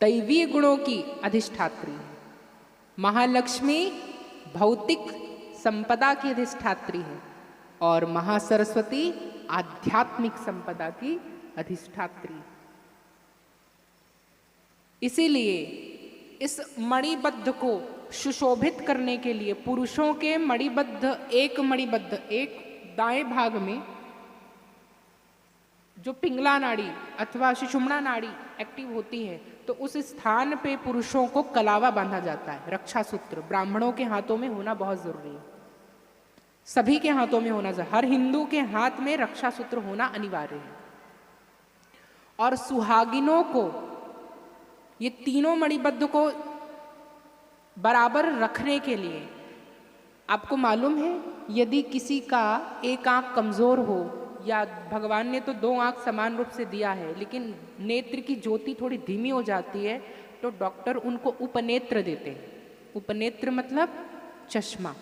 Speaker 1: दैवीय गुणों की अधिष्ठात्री है, महालक्ष्मी भौतिक संपदा की अधिष्ठात्री है, और महासरस्वती आध्यात्मिक संपदा की अधिष्ठात्री। इसीलिए इस मणिबद्ध को सुशोभित करने के लिए पुरुषों के मणिबद्ध एक दाएं भाग में जो पिंगला नाड़ी अथवा सुषुम्ना नाड़ी एक्टिव होती है, तो उस स्थान पे पुरुषों को कलावा बांधा जाता है। रक्षा सूत्र ब्राह्मणों के हाथों में होना बहुत जरूरी है, सभी के हाथों में होना चाहिए। हर हिंदू के हाथ में रक्षा सूत्र होना अनिवार्य है। और सुहागिनों को ये तीनों मणिबद्ध को बराबर रखने के लिए, आपको मालूम है यदि किसी का एक आंख कमजोर हो, या भगवान ने तो 2 आंख समान रूप से दिया है, लेकिन नेत्र की ज्योति थोड़ी धीमी हो जाती है, तो डॉक्टर उनको उपनेत्र देते हैं। उपनेत्र मतलब चश्मा,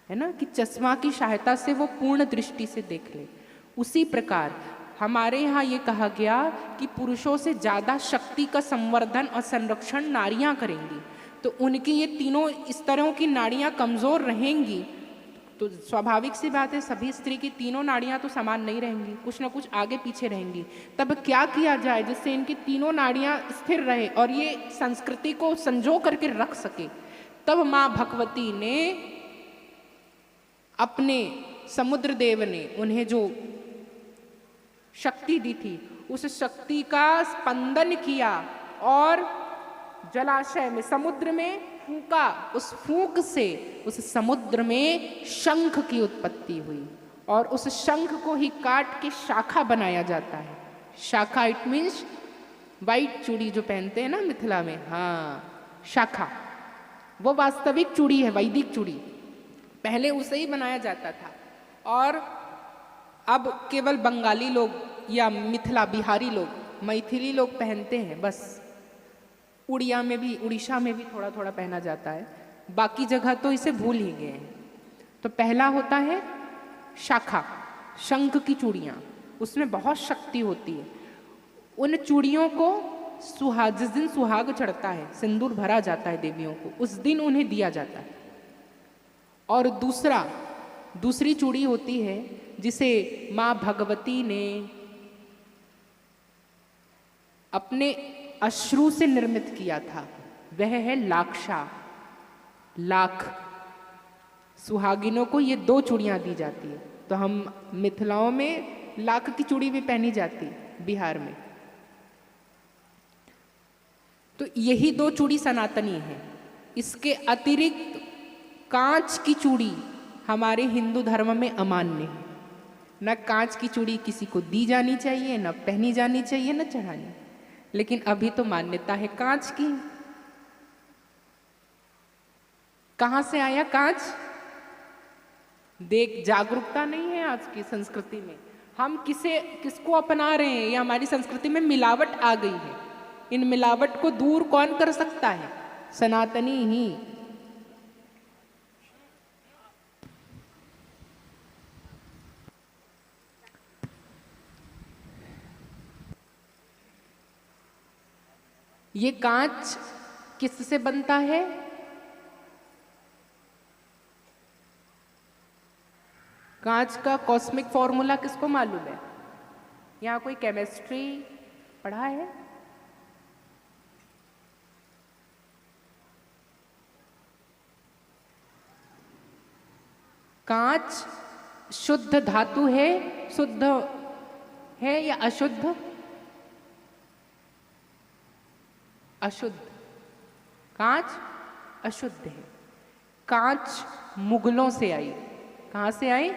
Speaker 1: है ना, कि चश्मा की सहायता से वो पूर्ण दृष्टि से देख ले। उसी प्रकार हमारे यहाँ ये कहा गया कि पुरुषों से ज़्यादा शक्ति का संवर्धन और संरक्षण नारियां करेंगी, तो उनकी ये तीनों स्तरों की नाड़ियां कमज़ोर रहेंगी। तो स्वाभाविक सी बात है, सभी स्त्री की तीनों नाड़ियां तो समान नहीं रहेंगी, कुछ ना कुछ आगे पीछे रहेंगी। तब क्या किया जाए जिससे इनकी तीनों नाड़ियां स्थिर रहे और ये संस्कृति को संजो करके रख सके। तब माँ भगवती ने अपने समुद्र देव ने उन्हें जो शक्ति दी थी, उस शक्ति का स्पंदन किया और जलाशय में, समुद्र में फूंका। उस फूंक से उस समुद्र में शंख की उत्पत्ति हुई और उस शंख को ही काट के शाखा बनाया जाता है। शाखा इट मीन्स वाइट चूड़ी जो पहनते हैं ना मिथिला में, हाँ शाखा, वो वास्तविक चूड़ी है, वैदिक चूड़ी। पहले उसे ही बनाया जाता था और अब केवल बंगाली लोग या मिथिला बिहारी लोग, मैथिली लोग पहनते हैं बस। उड़िया में भी, उड़ीसा में भी थोड़ा थोड़ा पहना जाता है, बाकी जगह तो इसे भूल ही गए हैं। तो पहला होता है शाखा, शंख की चूड़ियाँ, उसमें बहुत शक्ति होती है। उन चूड़ियों को जिस दिन सुहाग चढ़ता है, सिंदूर भरा जाता है देवियों को, उस दिन उन्हें दिया जाता है। और दूसरी चूड़ी होती है जिसे माँ भगवती ने अपने अश्रु से निर्मित किया था, वह है लाक्षा, लाख। सुहागिनों को ये 2 चूड़ियाँ दी जाती है। तो हम मिथिलाओं में लाख की चूड़ी भी पहनी जाती है, बिहार में। तो यही 2 चूड़ी सनातनी है। इसके अतिरिक्त कांच की चूड़ी हमारे हिंदू धर्म में अमान्य है। न कांच की चूड़ी किसी को दी जानी चाहिए, न पहनी जानी चाहिए, न चढ़ानी। लेकिन अभी तो मान्यता है कांच की। कहां से आया कांच? देख, जागरूकता नहीं है आज की संस्कृति में। हम किसको अपना रहे हैं? ये हमारी संस्कृति में मिलावट आ गई है। इन मिलावट को दूर कौन कर सकता है? सनातनी ही। ये कांच किससे बनता है? कांच का कॉस्मिक फॉर्मूला किसको मालूम है? यहाँ कोई केमिस्ट्री पढ़ा है? कांच शुद्ध धातु है, शुद्ध है या अशुद्ध? अशुद्ध। कांच अशुद्ध है। कांच मुगलों से आई। कहाँ से आई?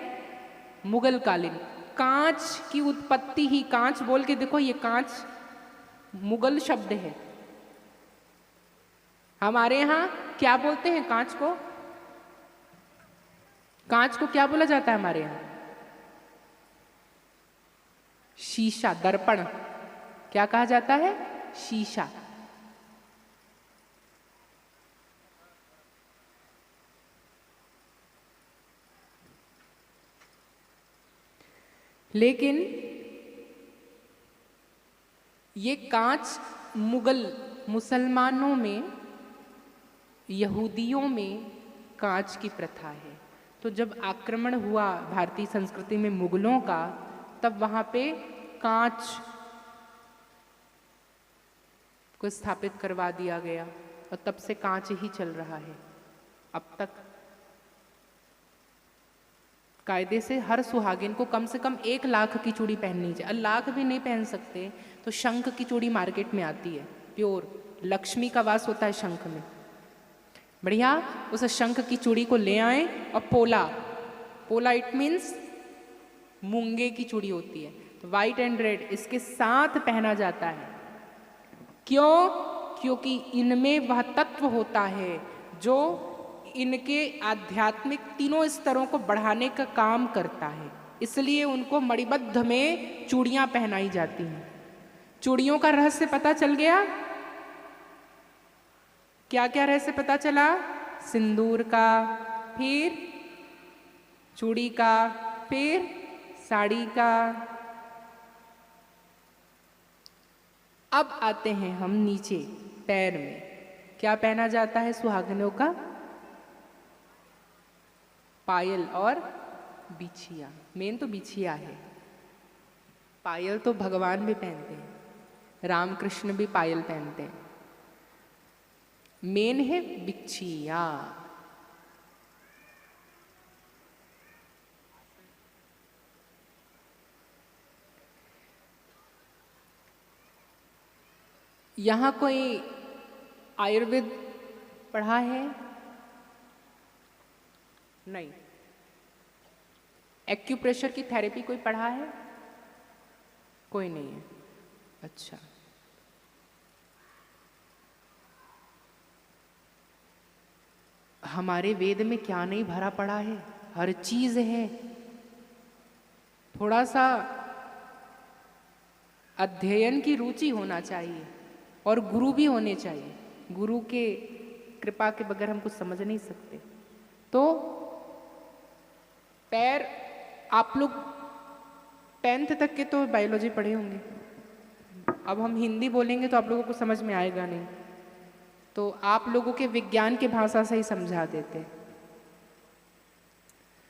Speaker 1: मुगल कालीन। कांच की उत्पत्ति ही, कांच बोल के देखो, ये कांच मुगल शब्द है। हमारे यहाँ क्या बोलते हैं कांच को? कांच को क्या बोला जाता है हमारे यहाँ? शीशा, दर्पण। क्या कहा जाता है? शीशा। लेकिन ये कांच मुसलमानों में, यहूदियों में कांच की प्रथा है। तो जब आक्रमण हुआ भारतीय संस्कृति में मुगलों का, तब वहाँ पे कांच को स्थापित करवा दिया गया। और तब से कांच ही चल रहा है। अब तक कायदे से हर सुहागिन को कम से कम 1 लाख की चूड़ी पहननी चाहिए। लाख भी नहीं पहन सकते तो शंख की चूड़ी मार्केट में आती है, प्योर लक्ष्मी का वास होता है शंख में। बढ़िया, उस शंख की चूड़ी को ले आए और पोला, पोला इट मीन्स मूंगे की चूड़ी होती है, तो वाइट एंड रेड इसके साथ पहना जाता है। क्यों? क्योंकि इनमें वह तत्व होता है जो इनके आध्यात्मिक तीनों स्तरों को बढ़ाने का काम करता है, इसलिए उनको मणिबद्ध में चूड़ियां पहनाई जाती हैं। चूड़ियों का रहस्य पता चल गया? क्या क्या रहस्य पता चला? सिंदूर का, फिर चूड़ी का, फिर साड़ी का। अब आते हैं हम नीचे पैर में। क्या पहना जाता है सुहागनों का? पायल और बिछिया। मेन तो बिछिया है, पायल तो भगवान भी पहनते हैं, रामकृष्ण भी पायल पहनते हैं। मेन है बिछिया। यहाँ कोई आयुर्वेद पढ़ा है? नहीं। एक्यूप्रेशर की थेरेपी कोई पढ़ा है? कोई नहीं है। अच्छा, हमारे वेद में क्या नहीं भरा पड़ा है, हर चीज है। थोड़ा सा अध्ययन की रुचि होना चाहिए और गुरु भी होने चाहिए। गुरु के कृपा के बगैर हम कुछ समझ नहीं सकते। तो पैर, आप लोग 10th तक के तो बायोलॉजी पढ़े होंगे, अब हम हिंदी बोलेंगे तो आप लोगों को समझ में आएगा नहीं, तो आप लोगों के विज्ञान की भाषा से ही समझा देते।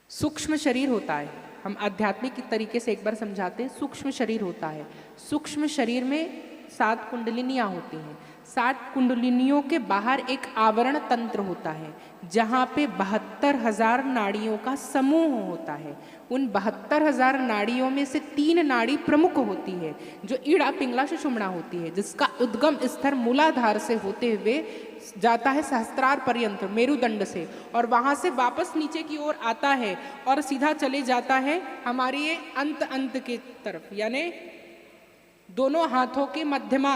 Speaker 1: सूक्ष्म शरीर होता है, हम आध्यात्मिक तरीके से एक बार समझाते हैं। सूक्ष्म शरीर होता है, सूक्ष्म शरीर में 7 कुंडलिनियाँ होती हैं। 7 कुंडलिनियों के बाहर एक आवरण तंत्र होता है जहाँ पे 72,000 नाड़ियों का समूह होता है। उन 72,000 नाड़ियों में से 3 नाड़ी प्रमुख होती है जो ईड़ा पिंगला सुषुम्ना होती है, जिसका उद्गम स्तर मूलाधार से होते हुए जाता है सहस्त्रार पर्यंत मेरुदंड से, और वहाँ से वापस नीचे की ओर आता है और सीधा चले जाता है हमारे ये अंत के तरफ, यानी दोनों हाथों के मध्यमा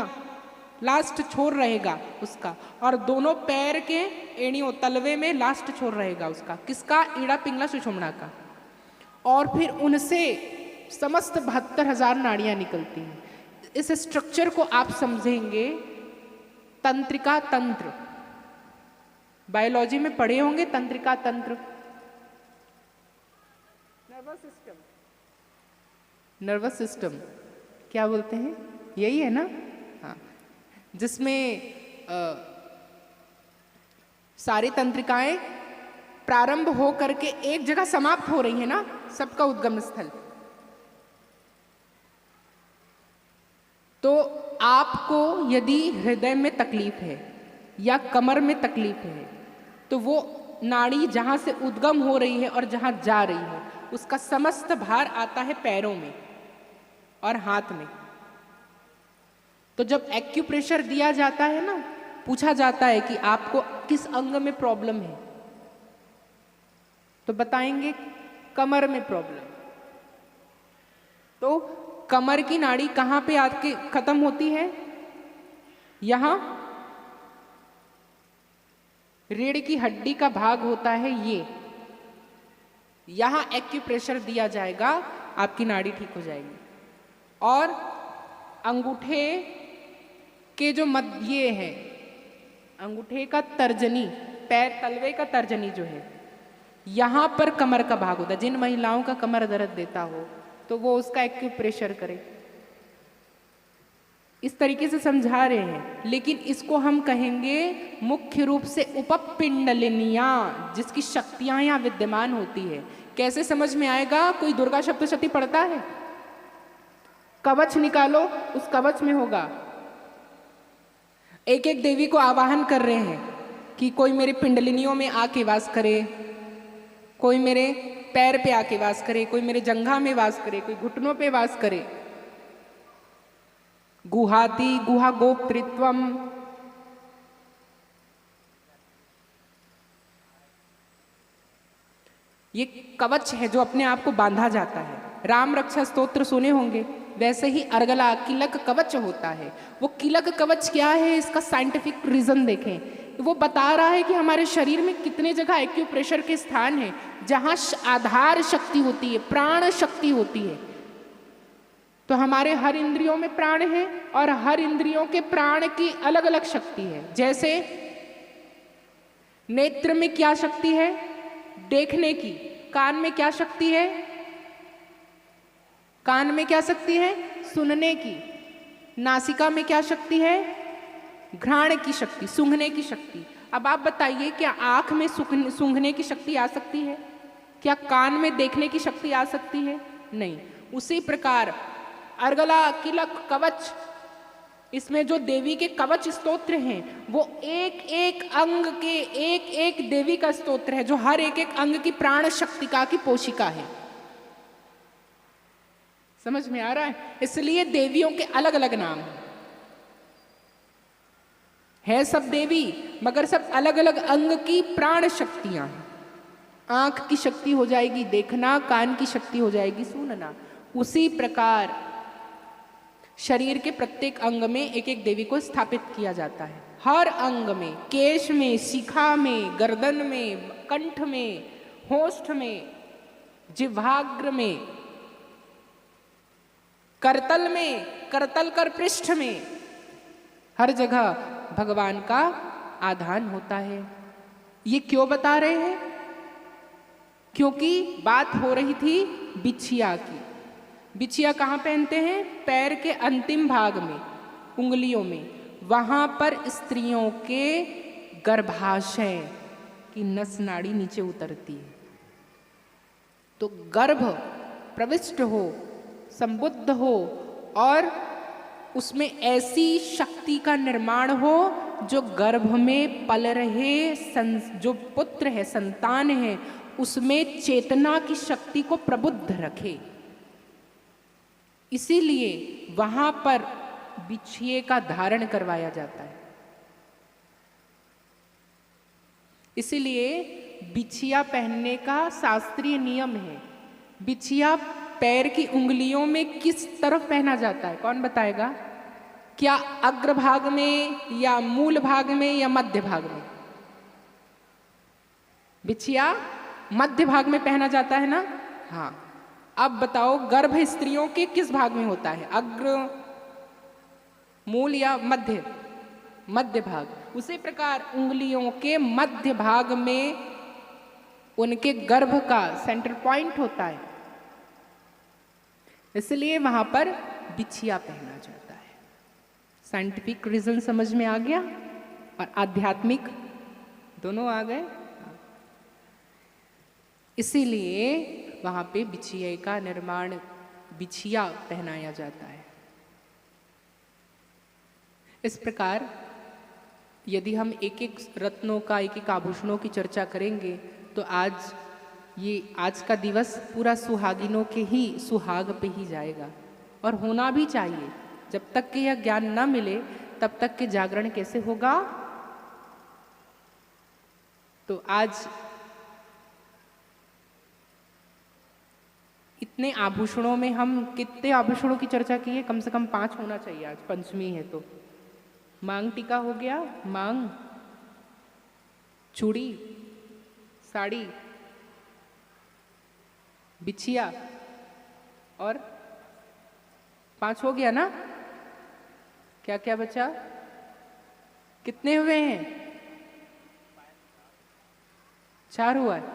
Speaker 1: लास्ट छोर रहेगा उसका, और दोनों पैर के एड़ियों तलवे में लास्ट छोर रहेगा उसका। किसका? ईड़ा पिंगला सुषुम्ना का। और फिर उनसे समस्त 72,000 नाड़ियां निकलती हैं। इस स्ट्रक्चर को आप समझेंगे तंत्रिका तंत्र, बायोलॉजी में पढ़े होंगे तंत्रिका तंत्र। नर्वस सिस्टम क्या बोलते हैं, यही है ना? हाँ, जिसमें सारी तंत्रिकाएं प्रारंभ हो करके एक जगह समाप्त हो रही है ना, सबका उद्गम स्थल। तो आपको यदि हृदय में तकलीफ है या कमर में तकलीफ है तो वो नाड़ी जहाँ से उद्गम हो रही है और जहाँ जा रही है उसका समस्त भार आता है पैरों में और हाथ में। तो जब एक्यूप्रेशर दिया जाता है ना, पूछा जाता है कि आपको किस अंग में प्रॉब्लम है, तो बताएंगे कमर में प्रॉब्लम। तो कमर की नाड़ी कहाँ पे आके खत्म होती है? यहाँ रीढ़ की हड्डी का भाग होता है ये, यहाँ एक्यूप्रेशर दिया जाएगा, आपकी नाड़ी ठीक हो जाएगी। और अंगूठे के जो ये है, अंगूठे का तर्जनी, पैर तलवे का तर्जनी जो है, यहाँ पर कमर का भाग होता है। जिन महिलाओं का कमर दर्द देता हो तो वो उसका एक्यूप्रेशर करे। इस तरीके से समझा रहे हैं, लेकिन इसको हम कहेंगे मुख्य रूप से उपपिंडलिनियाँ, जिसकी शक्तियाँ यहाँ विद्यमान होती है। कैसे समझ में आएगा? कोई दुर्गा सप्तशती पढ़ता है? कवच निकालो, उस कवच में होगा
Speaker 3: एक एक देवी को आवाहन कर रहे हैं कि कोई मेरे पिंडलिनियों में आके वास करे, कोई मेरे पैर पे आके वास करे, कोई मेरे जंघा में वास करे, कोई घुटनों पे वास करे। गुहाति गुहा गोप्तृत्वम, ये कवच है जो अपने आप को बांधा जाता है। राम रक्षा स्तोत्र सुने होंगे, वैसे ही अर्गला किलक कवच होता है। वो किलक कवच क्या है, इसका साइंटिफिक रीजन देखें। वो बता रहा है कि हमारे शरीर में कितने जगह एक्यूप्रेशर के स्थान है जहां आधार शक्ति होती है, प्राण शक्ति होती है। तो हमारे हर इंद्रियों में प्राण है और हर इंद्रियों के प्राण की अलग अलग शक्ति है। जैसे नेत्र में क्या शक्ति है, देखने की। कान में क्या शक्ति है, कान में क्या शक्ति है, सुनने की। नासिका में क्या शक्ति है, घ्राण की शक्ति, सूंघने की शक्ति। अब आप बताइए, क्या आंख में सूंघने की शक्ति आ सकती है? क्या कान में देखने की शक्ति आ सकती है? नहीं। उसी प्रकार अर्गला किलक कवच, इसमें जो देवी के कवच स्तोत्र हैं वो एक एक अंग के एक एक देवी का स्तोत्र है, जो हर एक एक अंग की प्राण शक्तिका की पोषिका है। समझ में आ रहा है? इसलिए देवियों के अलग अलग नाम है सब देवी, मगर सब अलग अलग अंग की प्राण शक्तियां हैं। आंख की शक्ति हो जाएगी देखना, कान की शक्ति हो जाएगी सुनना। उसी प्रकार शरीर के प्रत्येक अंग में एक एक देवी को स्थापित किया जाता है। हर अंग में, केश में, शिखा में, गर्दन में, कंठ में, होष्ठ में, जिह्वाग्र में, करतल में, करतल कर पृष्ठ में, हर जगह भगवान का आधान होता है। ये क्यों बता रहे हैं? क्योंकि बात हो रही थी बिछिया की। बिछिया कहाँ पहनते हैं? पैर के अंतिम भाग में, उंगलियों में। वहां पर स्त्रियों के गर्भाशय की नस नाड़ी नीचे उतरती है। तो गर्भ प्रविष्ट हो, संबुद्ध हो और उसमें ऐसी शक्ति का निर्माण हो जो गर्भ में पल रहे जो पुत्र है, संतान है, उसमें चेतना की शक्ति को प्रबुद्ध रखे। इसीलिए वहां पर बिछिए का धारण करवाया जाता है। इसीलिए बिछिया पहनने का शास्त्रीय नियम है। बिछिया पैर की उंगलियों में किस तरफ पहना जाता है, कौन बताएगा? क्या अग्रभाग में या मूल भाग में या मध्य भाग में? बिछिया मध्य भाग में पहना जाता है ना? हाँ। अब बताओ, गर्भ स्त्रियों के किस भाग में होता है? अग्र, मूल या मध्य? मध्य भाग। उसी प्रकार उंगलियों के मध्य भाग में उनके गर्भ का सेंटर पॉइंट होता है, इसलिए वहां पर बिछिया पहना जाता है। साइंटिफिक रीजन समझ में आ गया और आध्यात्मिक दोनों आ गए। इसीलिए वहां पे बिछिया का निर्माण, बिछिया पहनाया जाता है। इस प्रकार यदि हम एक एक रत्नों का, एक एक आभूषणों की चर्चा करेंगे तो आज का दिवस पूरा सुहागिनों के ही सुहाग पे ही जाएगा, और होना भी चाहिए। जब तक कि यह ज्ञान न मिले तब तक के जागरण कैसे होगा? तो आज इतने आभूषणों में हम कितने आभूषणों की चर्चा की है? कम से कम 5 होना चाहिए। आज पंचमी है तो मांग टीका हो गया, मांग, चूड़ी, साड़ी, बिछिया, और 5 हो गया ना? क्या क्या बचा? कितने हुए हैं? 4 हुआ है।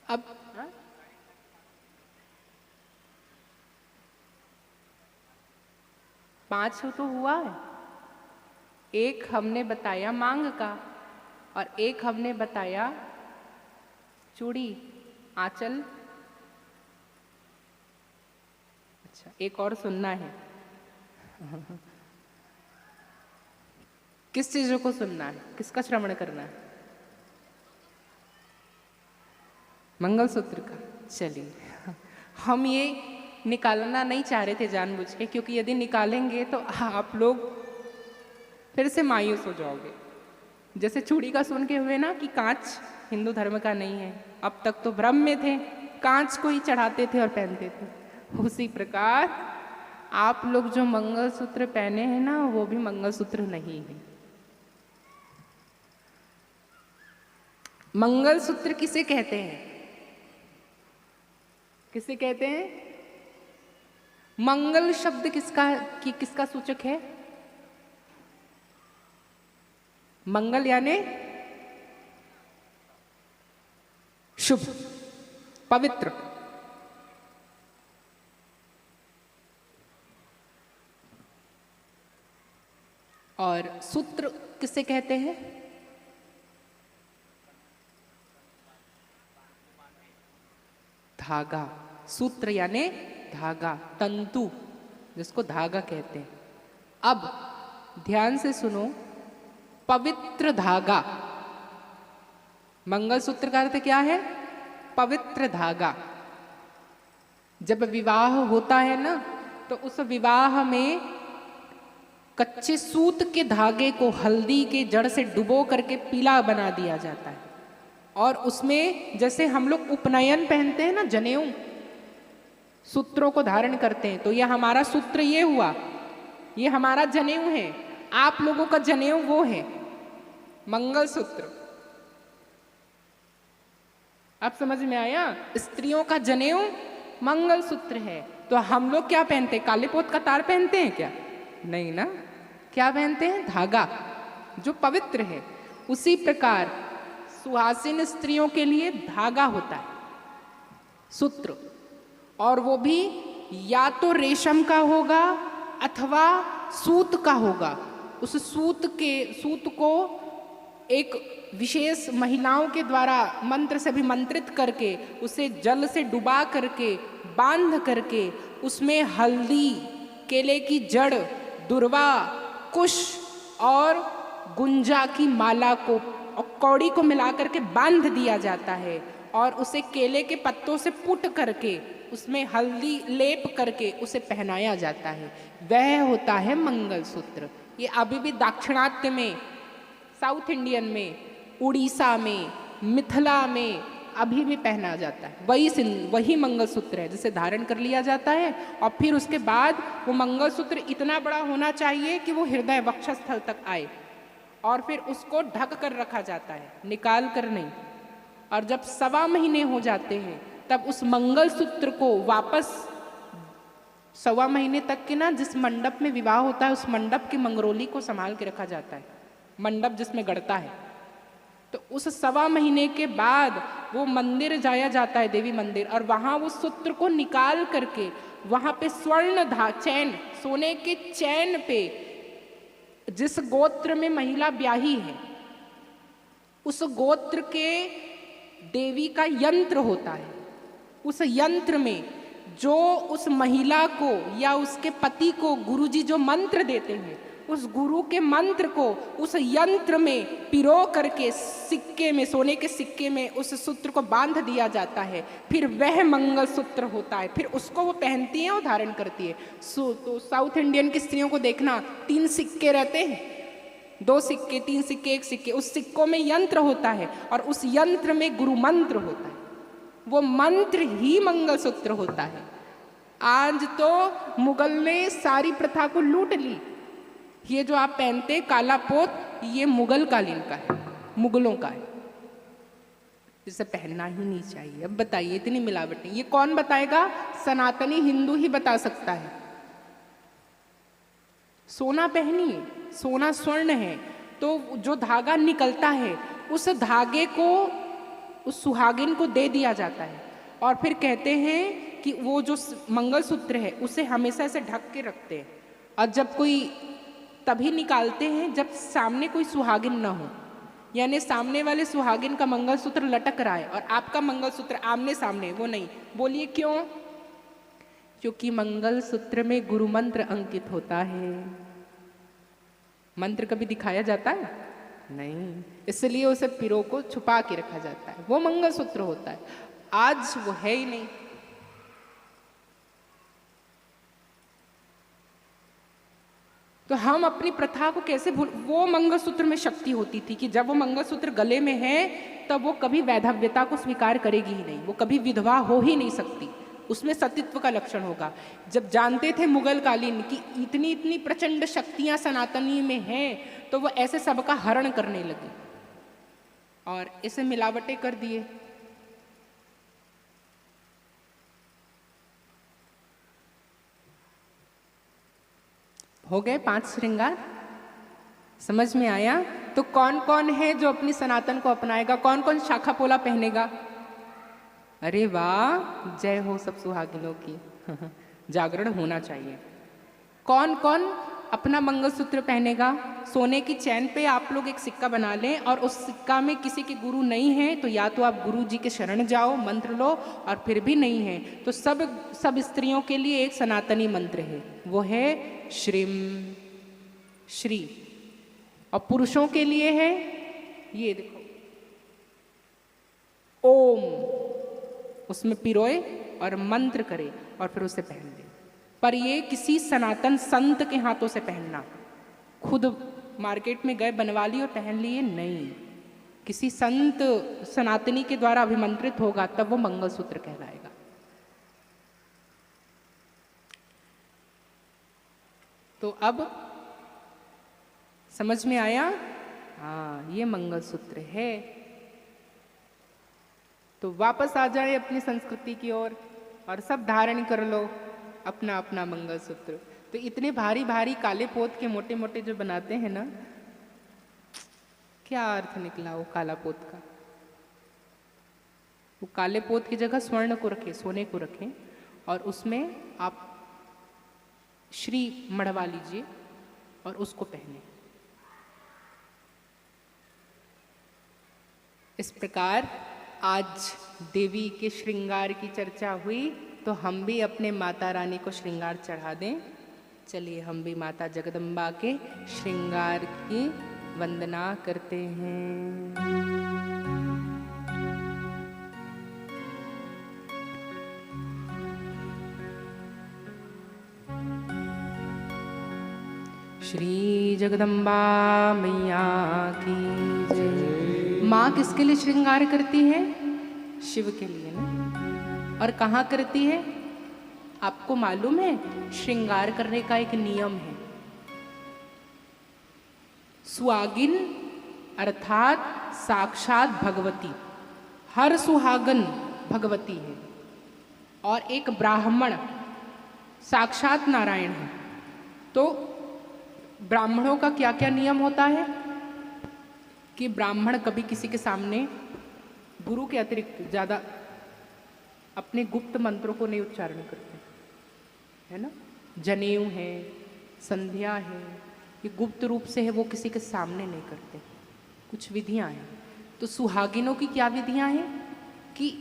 Speaker 3: अब 5 तो हुआ है। एक हमने बताया मांग का और एक हमने बताया चूड़ी, आंचल, अच्छा, एक और सुनना है। किस चीजों को सुनना है, किसका श्रवण करना है? मंगलसूत्र का। चलिए, हम ये निकालना नहीं चाह रहे थे जानबूझ के, क्योंकि यदि निकालेंगे तो आप लोग फिर से मायूस हो जाओगे। जैसे चूड़ी का सुन के हुए ना कि कांच हिंदू धर्म का नहीं है, अब तक तो भ्रम में थे, कांच को ही चढ़ाते थे और पहनते थे। उसी प्रकार आप लोग जो मंगलसूत्र पहने हैं ना, वो भी मंगलसूत्र नहीं है। मंगलसूत्र किसे कहते हैं? किसे कहते हैं? मंगल शब्द किसका सूचक है? मंगल यानी शुभ, पवित्र। और सूत्र किसे कहते हैं? धागा। सूत्र यानी धागा, तंतु, जिसको धागा कहते हैं। अब ध्यान से सुनो, पवित्र धागा। मंगलसूत्र का अर्थ क्या है? पवित्र धागा। जब विवाह होता है ना, तो उस विवाह में कच्चे सूत के धागे को हल्दी के जड़ से डुबो करके पीला बना दिया जाता है, और उसमें जैसे हम लोग उपनयन पहनते हैं ना, जनेऊ, सूत्रों को धारण करते हैं, तो यह हमारा सूत्र ये हुआ, ये हमारा जनेऊ है। आप लोगों का जनेऊ वो है मंगलसूत्र। अब समझ में आया? स्त्रियों का जनेऊ मंगलसूत्र है। तो हम लोग क्या पहनते हैं? काले पोत का तार पहनते हैं क्या? नहीं ना। क्या पहनते हैं? धागा, जो पवित्र है। उसी प्रकार सुहासिन स्त्रियों के लिए धागा होता है, सूत्र, और वो भी या तो रेशम का होगा अथवा सूत का होगा। उस सूत को एक विशेष महिलाओं के द्वारा मंत्र से अभिमंत्रित करके उसे जल से डुबा करके बांध करके उसमें हल्दी, केले की जड़, दुर्वा, कुश और गुंजा की माला को और कौड़ी को मिला करके बांध दिया जाता है, और उसे केले के पत्तों से पुट करके उसमें हल्दी लेप करके उसे पहनाया जाता है। वह होता है मंगलसूत्र। ये अभी भी दाक्षिणात्य में, साउथ इंडियन में, उड़ीसा में, मिथिला में अभी भी पहना जाता है। वही मंगलसूत्र है जिसे धारण कर लिया जाता है, और फिर उसके बाद वो मंगलसूत्र इतना बड़ा होना चाहिए कि वो हृदय वक्षस्थल तक आए, और फिर उसको ढक कर रखा जाता है, निकाल कर नहीं। और जब 1.25 महीने हो जाते हैं, तब उस मंगलसूत्र को वापस 1.25 महीने तक के ना, जिस मंडप में विवाह होता है उस मंडप की मंगरोली को संभाल के रखा जाता है, मंडप जिसमें गड़ता है। तो उस 1.25 महीने के बाद वो मंदिर जाया जाता है, देवी मंदिर, और वहाँ वो सूत्र को निकाल करके वहाँ पे स्वर्ण चैन, सोने के चैन पे जिस गोत्र में महिला ब्याही है उस गोत्र के देवी का यंत्र होता है। उस यंत्र में जो उस महिला को या उसके पति को गुरुजी जो मंत्र देते हैं, उस गुरु के मंत्र को उस यंत्र में पिरो करके सिक्के में, सोने के सिक्के में उस सूत्र को बांध दिया जाता है। फिर वह मंगलसूत्र होता है, फिर उसको वो पहनती हैं और धारण करती है। तो साउथ इंडियन की स्त्रियों को देखना, 3 सिक्के रहते हैं, 2 सिक्के, 3 सिक्के, 1 सिक्के, उस सिक्कों में यंत्र होता है और उस यंत्र में गुरु मंत्र होता है। वो मंत्र ही मंगलसूत्र होता है। आज तो मुगल ने सारी प्रथा को लूट ली। ये जो आप पहनते काला पोत, ये मुगल कालीन का है, मुगलों का है, जिसे पहनना ही नहीं चाहिए। अब बताइए, इतनी मिलावटें, ये कौन बताएगा? सनातनी हिंदू ही बता सकता है। सोना पहनिए, सोना स्वर्ण है, तो जो धागा निकलता है उस धागे को उस सुहागिन को दे दिया जाता है, और फिर कहते हैं कि वो जो मंगलसूत्र है उसे हमेशा से ढक के रखते हैं। और जब कोई, तभी निकालते हैं जब सामने कोई सुहागिन ना हो, यानी सामने वाले सुहागिन का मंगलसूत्र लटक रहा है और आपका मंगलसूत्र आमने सामने, वो नहीं। बोलिए क्यों? क्योंकि मंगल सूत्र में गुरु मंत्र अंकित होता है। मंत्र कभी दिखाया जाता है नहीं, इसलिए उसे पिरो को छुपा के रखा जाता है, वो मंगल सूत्र होता है। आज वो है ही नहीं। तो हम अपनी प्रथा को कैसे भूल, वो मंगलसूत्र में शक्ति होती थी कि जब वो मंगलसूत्र गले में है तब वो कभी वैधव्यता को स्वीकार करेगी ही नहीं, वो कभी विधवा हो ही नहीं सकती, उसमें सतीत्व का लक्षण होगा। जब जानते थे मुगल कालीन की इतनी इतनी प्रचंड शक्तियां सनातनी में हैं, तो वो ऐसे सबका हरण करने लगे और इसे मिलावटें कर दिए। हो गए 5 श्रृंगार, समझ में आया? तो कौन कौन है जो अपनी सनातन को अपनाएगा, कौन कौन शाखा पोला पहनेगा? अरे वाह, जय हो सब सुहागिनों की। जागरण होना चाहिए। कौन कौन अपना मंगलसूत्र पहनेगा? सोने की चैन पे आप लोग एक सिक्का बना लें और उस सिक्का में किसी के गुरु नहीं है तो या तो आप गुरु जी के शरण जाओ, मंत्र लो, और फिर भी नहीं है तो सब स्त्रियों के लिए एक सनातनी मंत्र है, वो है श्रीम श्री। और पुरुषों के लिए है ये देखो ओम, उसमें पिरोए और मंत्र करे और फिर उसे पहन ले। पर ये किसी सनातन संत के हाथों से पहनना, खुद मार्केट में गए बनवा ली और पहन लिए नहीं, किसी संत सनातनी के द्वारा अभिमंत्रित होगा तब वो मंगलसूत्र कहलाएगा। तो अब समझ में आया? हाँ, ये मंगलसूत्र है। तो वापस आ जाए अपनी संस्कृति की ओर और सब धारण कर लो अपना अपना मंगलसूत्र। तो इतने भारी भारी काले पोत के मोटे मोटे जो बनाते हैं ना, क्या अर्थ निकला वो काला पोत का? वो काले पोत की जगह स्वर्ण को रखें, सोने को रखें और उसमें आप श्री मढ़वा लीजिए और उसको पहने। इस प्रकार आज देवी के श्रृंगार की चर्चा हुई, तो हम भी अपने माता रानी को श्रृंगार चढ़ा दें। चलिए हम भी माता जगदम्बा के श्रृंगार की वंदना करते हैं। श्री जगदम्बा मैया की जय। माँ किसके लिए श्रृंगार करती है? शिव के लिए ना। और कहाँ करती है? आपको मालूम है, श्रृंगार करने का एक नियम है। सुहागिन अर्थात साक्षात भगवती, हर सुहागन भगवती है, और एक ब्राह्मण साक्षात नारायण है। तो ब्राह्मणों का क्या क्या नियम होता है कि ब्राह्मण कभी किसी के सामने गुरु के अतिरिक्त ज़्यादा अपने गुप्त मंत्रों को नहीं उच्चारण करते, है ना। जनेऊ है, संध्या है, ये गुप्त रूप से है, वो किसी के सामने नहीं करते। कुछ विधियां हैं। तो सुहागिनों की क्या विधियां हैं कि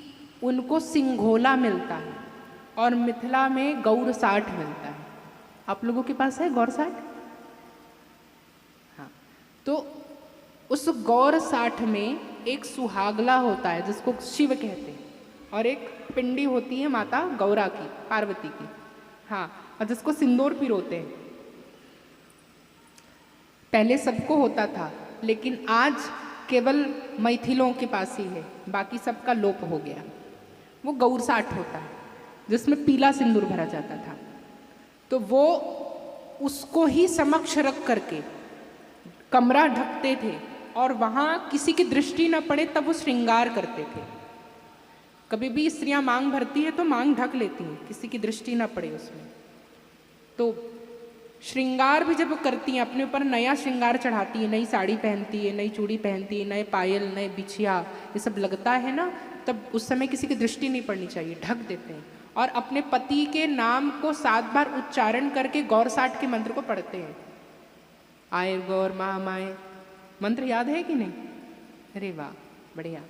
Speaker 3: उनको सिंघोला मिलता है और मिथिला में गौर साठ मिलता है। आप लोगों के पास है गौर साठ? हाँ, तो उस गौर साठ में एक सुहागला होता है जिसको शिव कहते हैं, और एक पिंडी होती है माता गौरा की, पार्वती की। हाँ, और जिसको सिंदूर पिरोते हैं। पहले सबको होता था, लेकिन आज केवल मैथिलों के पास ही है, बाकी सबका लोप हो गया। वो गौर साठ होता है जिसमें पीला सिंदूर भरा जाता था। तो वो उसको ही समक्ष रख करके कमरा ढकते थे और वहाँ किसी की दृष्टि न पड़े तब वो श्रृंगार करते थे। कभी भी स्त्रियां मांग भरती है तो मांग ढक लेती हैं, किसी की दृष्टि न पड़े उसमें। तो श्रृंगार भी जब वो करती हैं, अपने ऊपर नया श्रृंगार चढ़ाती है, नई साड़ी पहनती है, नई चूड़ी पहनती है, नए पायल, नए बिछिया, ये सब लगता है ना, तब उस समय किसी की दृष्टि नहीं पड़नी चाहिए, ढक देते हैं। और अपने पति के नाम को 7 बार उच्चारण करके गौर साठ के मंत्र को पढ़ते हैं। आए गौर महामाए, मंत्र याद है कि नहीं? अरे वाह, बढ़िया।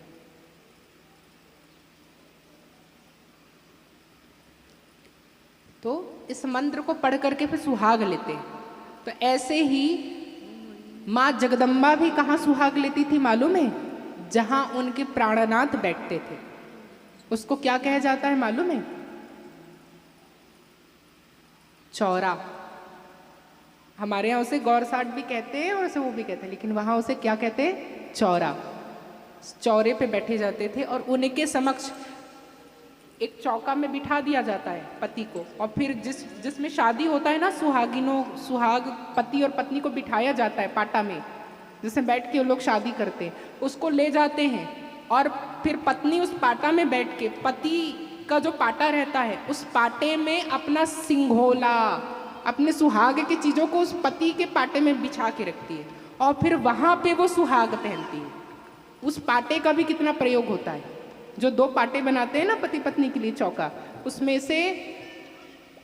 Speaker 3: तो इस मंत्र को पढ़ करके फिर सुहाग लेते हैं। तो ऐसे ही माँ जगदम्बा भी कहाँ सुहाग लेती थी मालूम है? जहाँ उनके प्राणनाथ बैठते थे। उसको क्या कहा जाता है मालूम है? चौरा। हमारे यहाँ उसे गौरसाट भी कहते हैं और उसे वो भी कहते हैं, लेकिन वहाँ उसे क्या कहते हैं? चौरा। चौरे पे बैठे जाते थे और उनके समक्ष एक चौका में बिठा दिया जाता है पति को, और फिर जिसमें शादी होता है ना, सुहाग पति और पत्नी को बिठाया जाता है पाटा में, जिसमें बैठ के वो लोग शादी करते हैं, उसको ले जाते हैं और फिर पत्नी उस पाटा में बैठ के, पति का जो पाटा रहता है उस पाटे में अपना सिंघोला, अपने सुहाग की चीज़ों को उस पति के पाटे में बिछा के रखती है और फिर वहाँ पे वो सुहाग पहनती है। उस पाटे का भी कितना प्रयोग होता है। जो दो पाटे बनाते हैं ना पति पत्नी के लिए चौका, उसमें से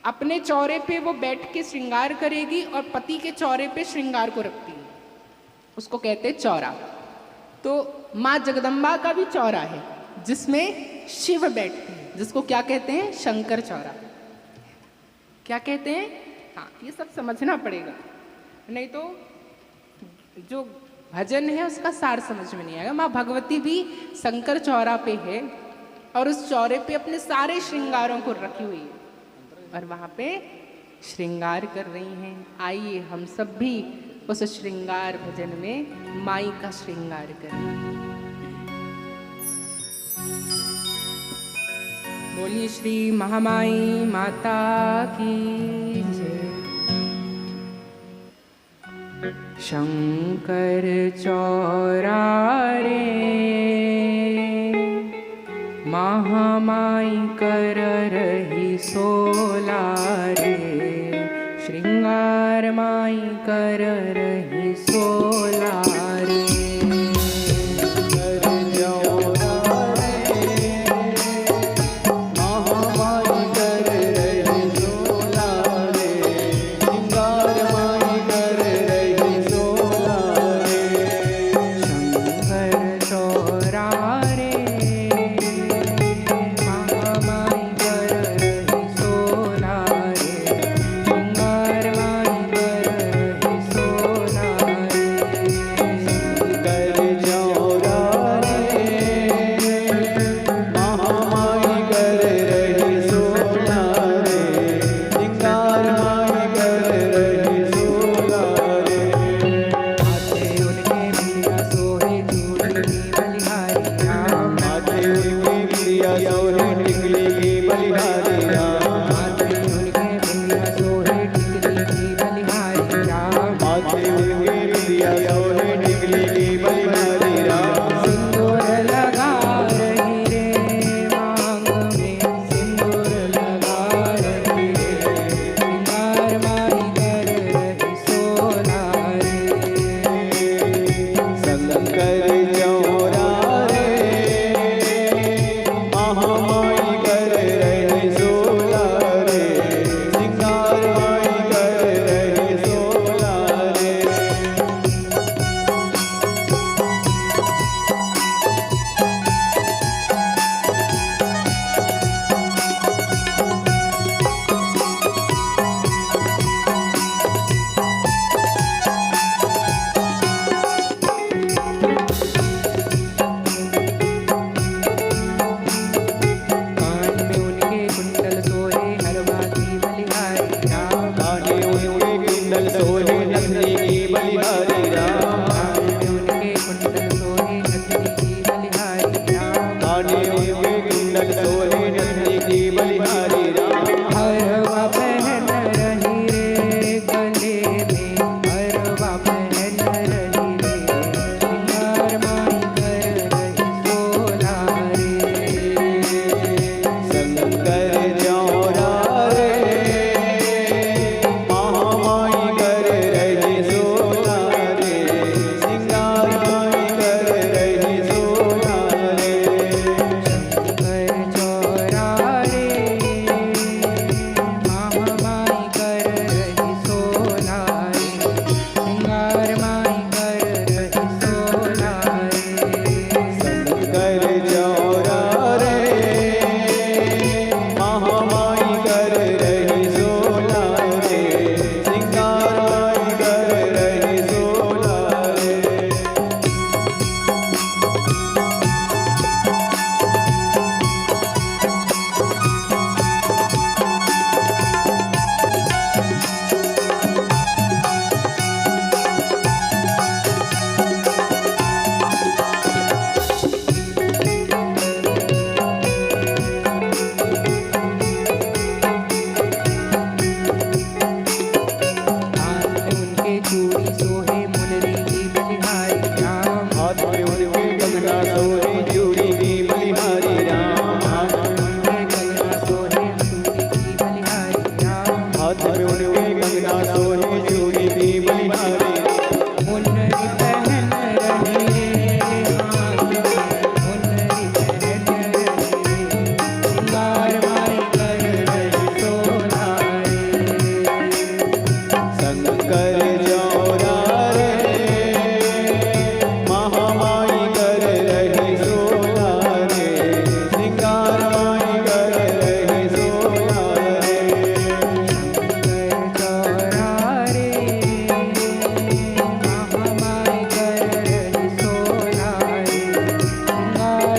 Speaker 3: अपने चौरे पे वो बैठ के श्रृंगार करेगी और पति के चौरे पे श्रृंगार को रखती है, उसको कहते हैं चौरा। तो माँ जगदम्बा का भी चौरा है जिसमें शिव बैठते हैं, जिसको क्या कहते हैं? शंकर चौरा। क्या कहते हैं? हाँ, ये सब समझना पड़ेगा, नहीं तो जो भजन है उसका सार समझ में नहीं आएगा। माँ भगवती भी शंकर चौरा पे है और उस चौरे पे अपने सारे श्रृंगारों को रखी हुई है और वहाँ पे श्रृंगार कर रही हैं। आइए हम सब भी उस श्रृंगार भजन में माई का श्रृंगार करें। बोलिए श्री महामाई माता की जय। शंकर चौरा रे महामाई कर रही सोला रे, श्रृंगार माई कर रही सोला रे।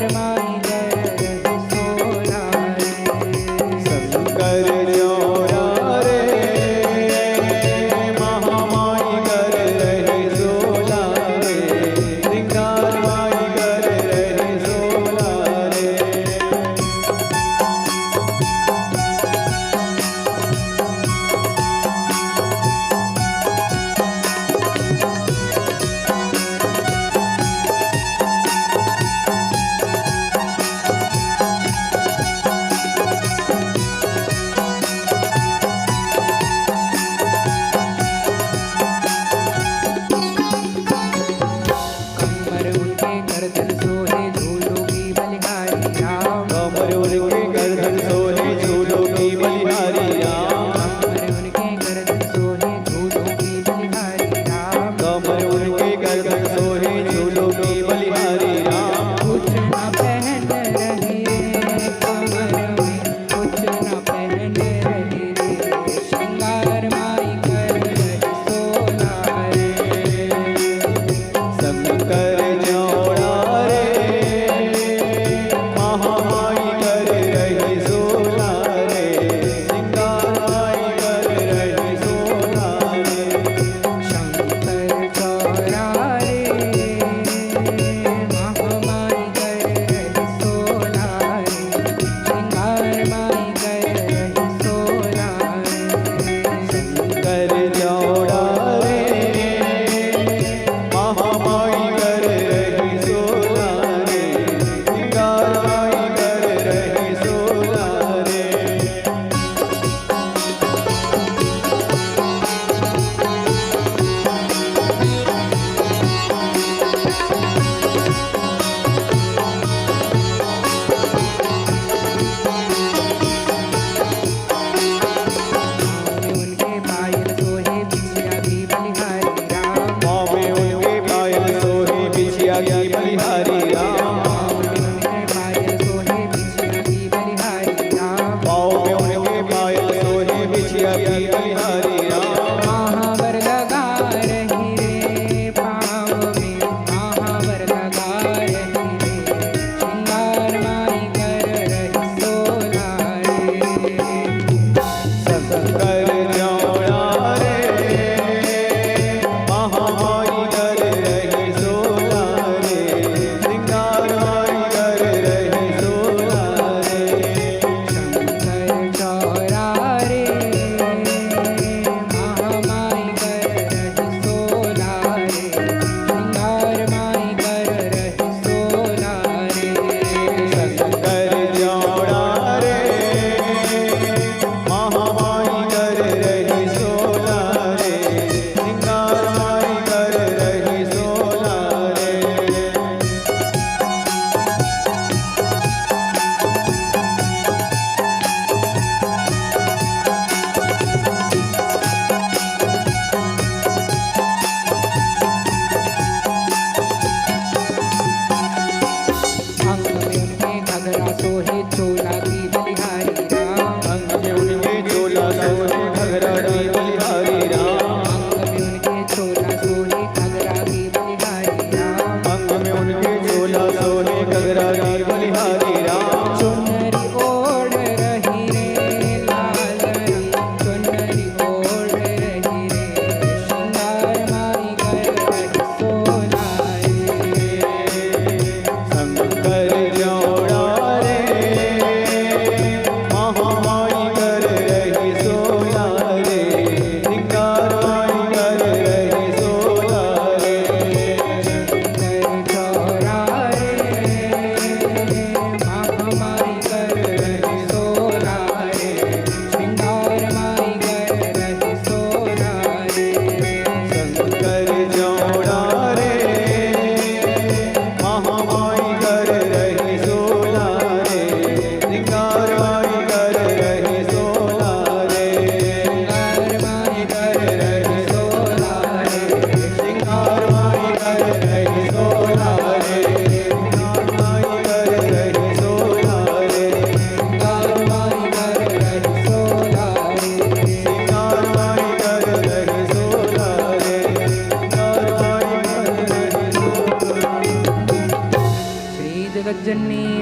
Speaker 3: श्रृंगार माई जय रहे सोला रे।
Speaker 2: शंकर न्योरा रे महामाई कर रहे सोला रे, श्रृंगार माई कर रहे सोला रे।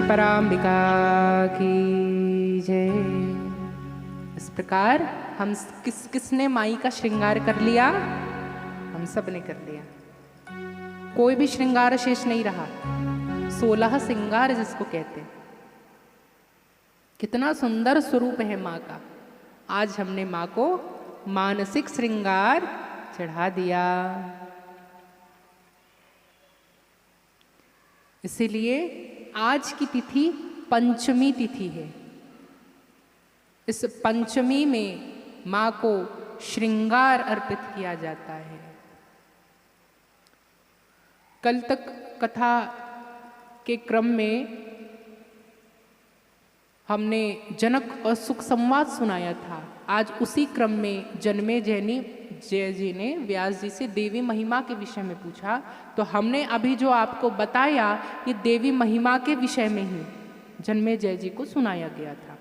Speaker 3: पराम्बिका की जय। इस प्रकार हम किसने माई का श्रृंगार कर लिया? हम सब ने कर लिया, कोई भी श्रृंगार शेष नहीं रहा। 16 श्रृंगार जिसको कहते हैं। कितना सुंदर स्वरूप है माँ का। आज हमने माँ को मानसिक श्रृंगार चढ़ा दिया। इसीलिए आज की तिथि पंचमी तिथि है। इस पंचमी में माँ को श्रृंगार अर्पित किया जाता है। कल तक कथा के क्रम में हमने जनक और सुख संवाद सुनाया था। आज उसी क्रम में जन्मे जय जी ने व्यास जी से देवी महिमा के विषय में पूछा। तो हमने अभी जो आपको बताया ये देवी महिमा के विषय में ही जन्मे जय जी को सुनाया गया था।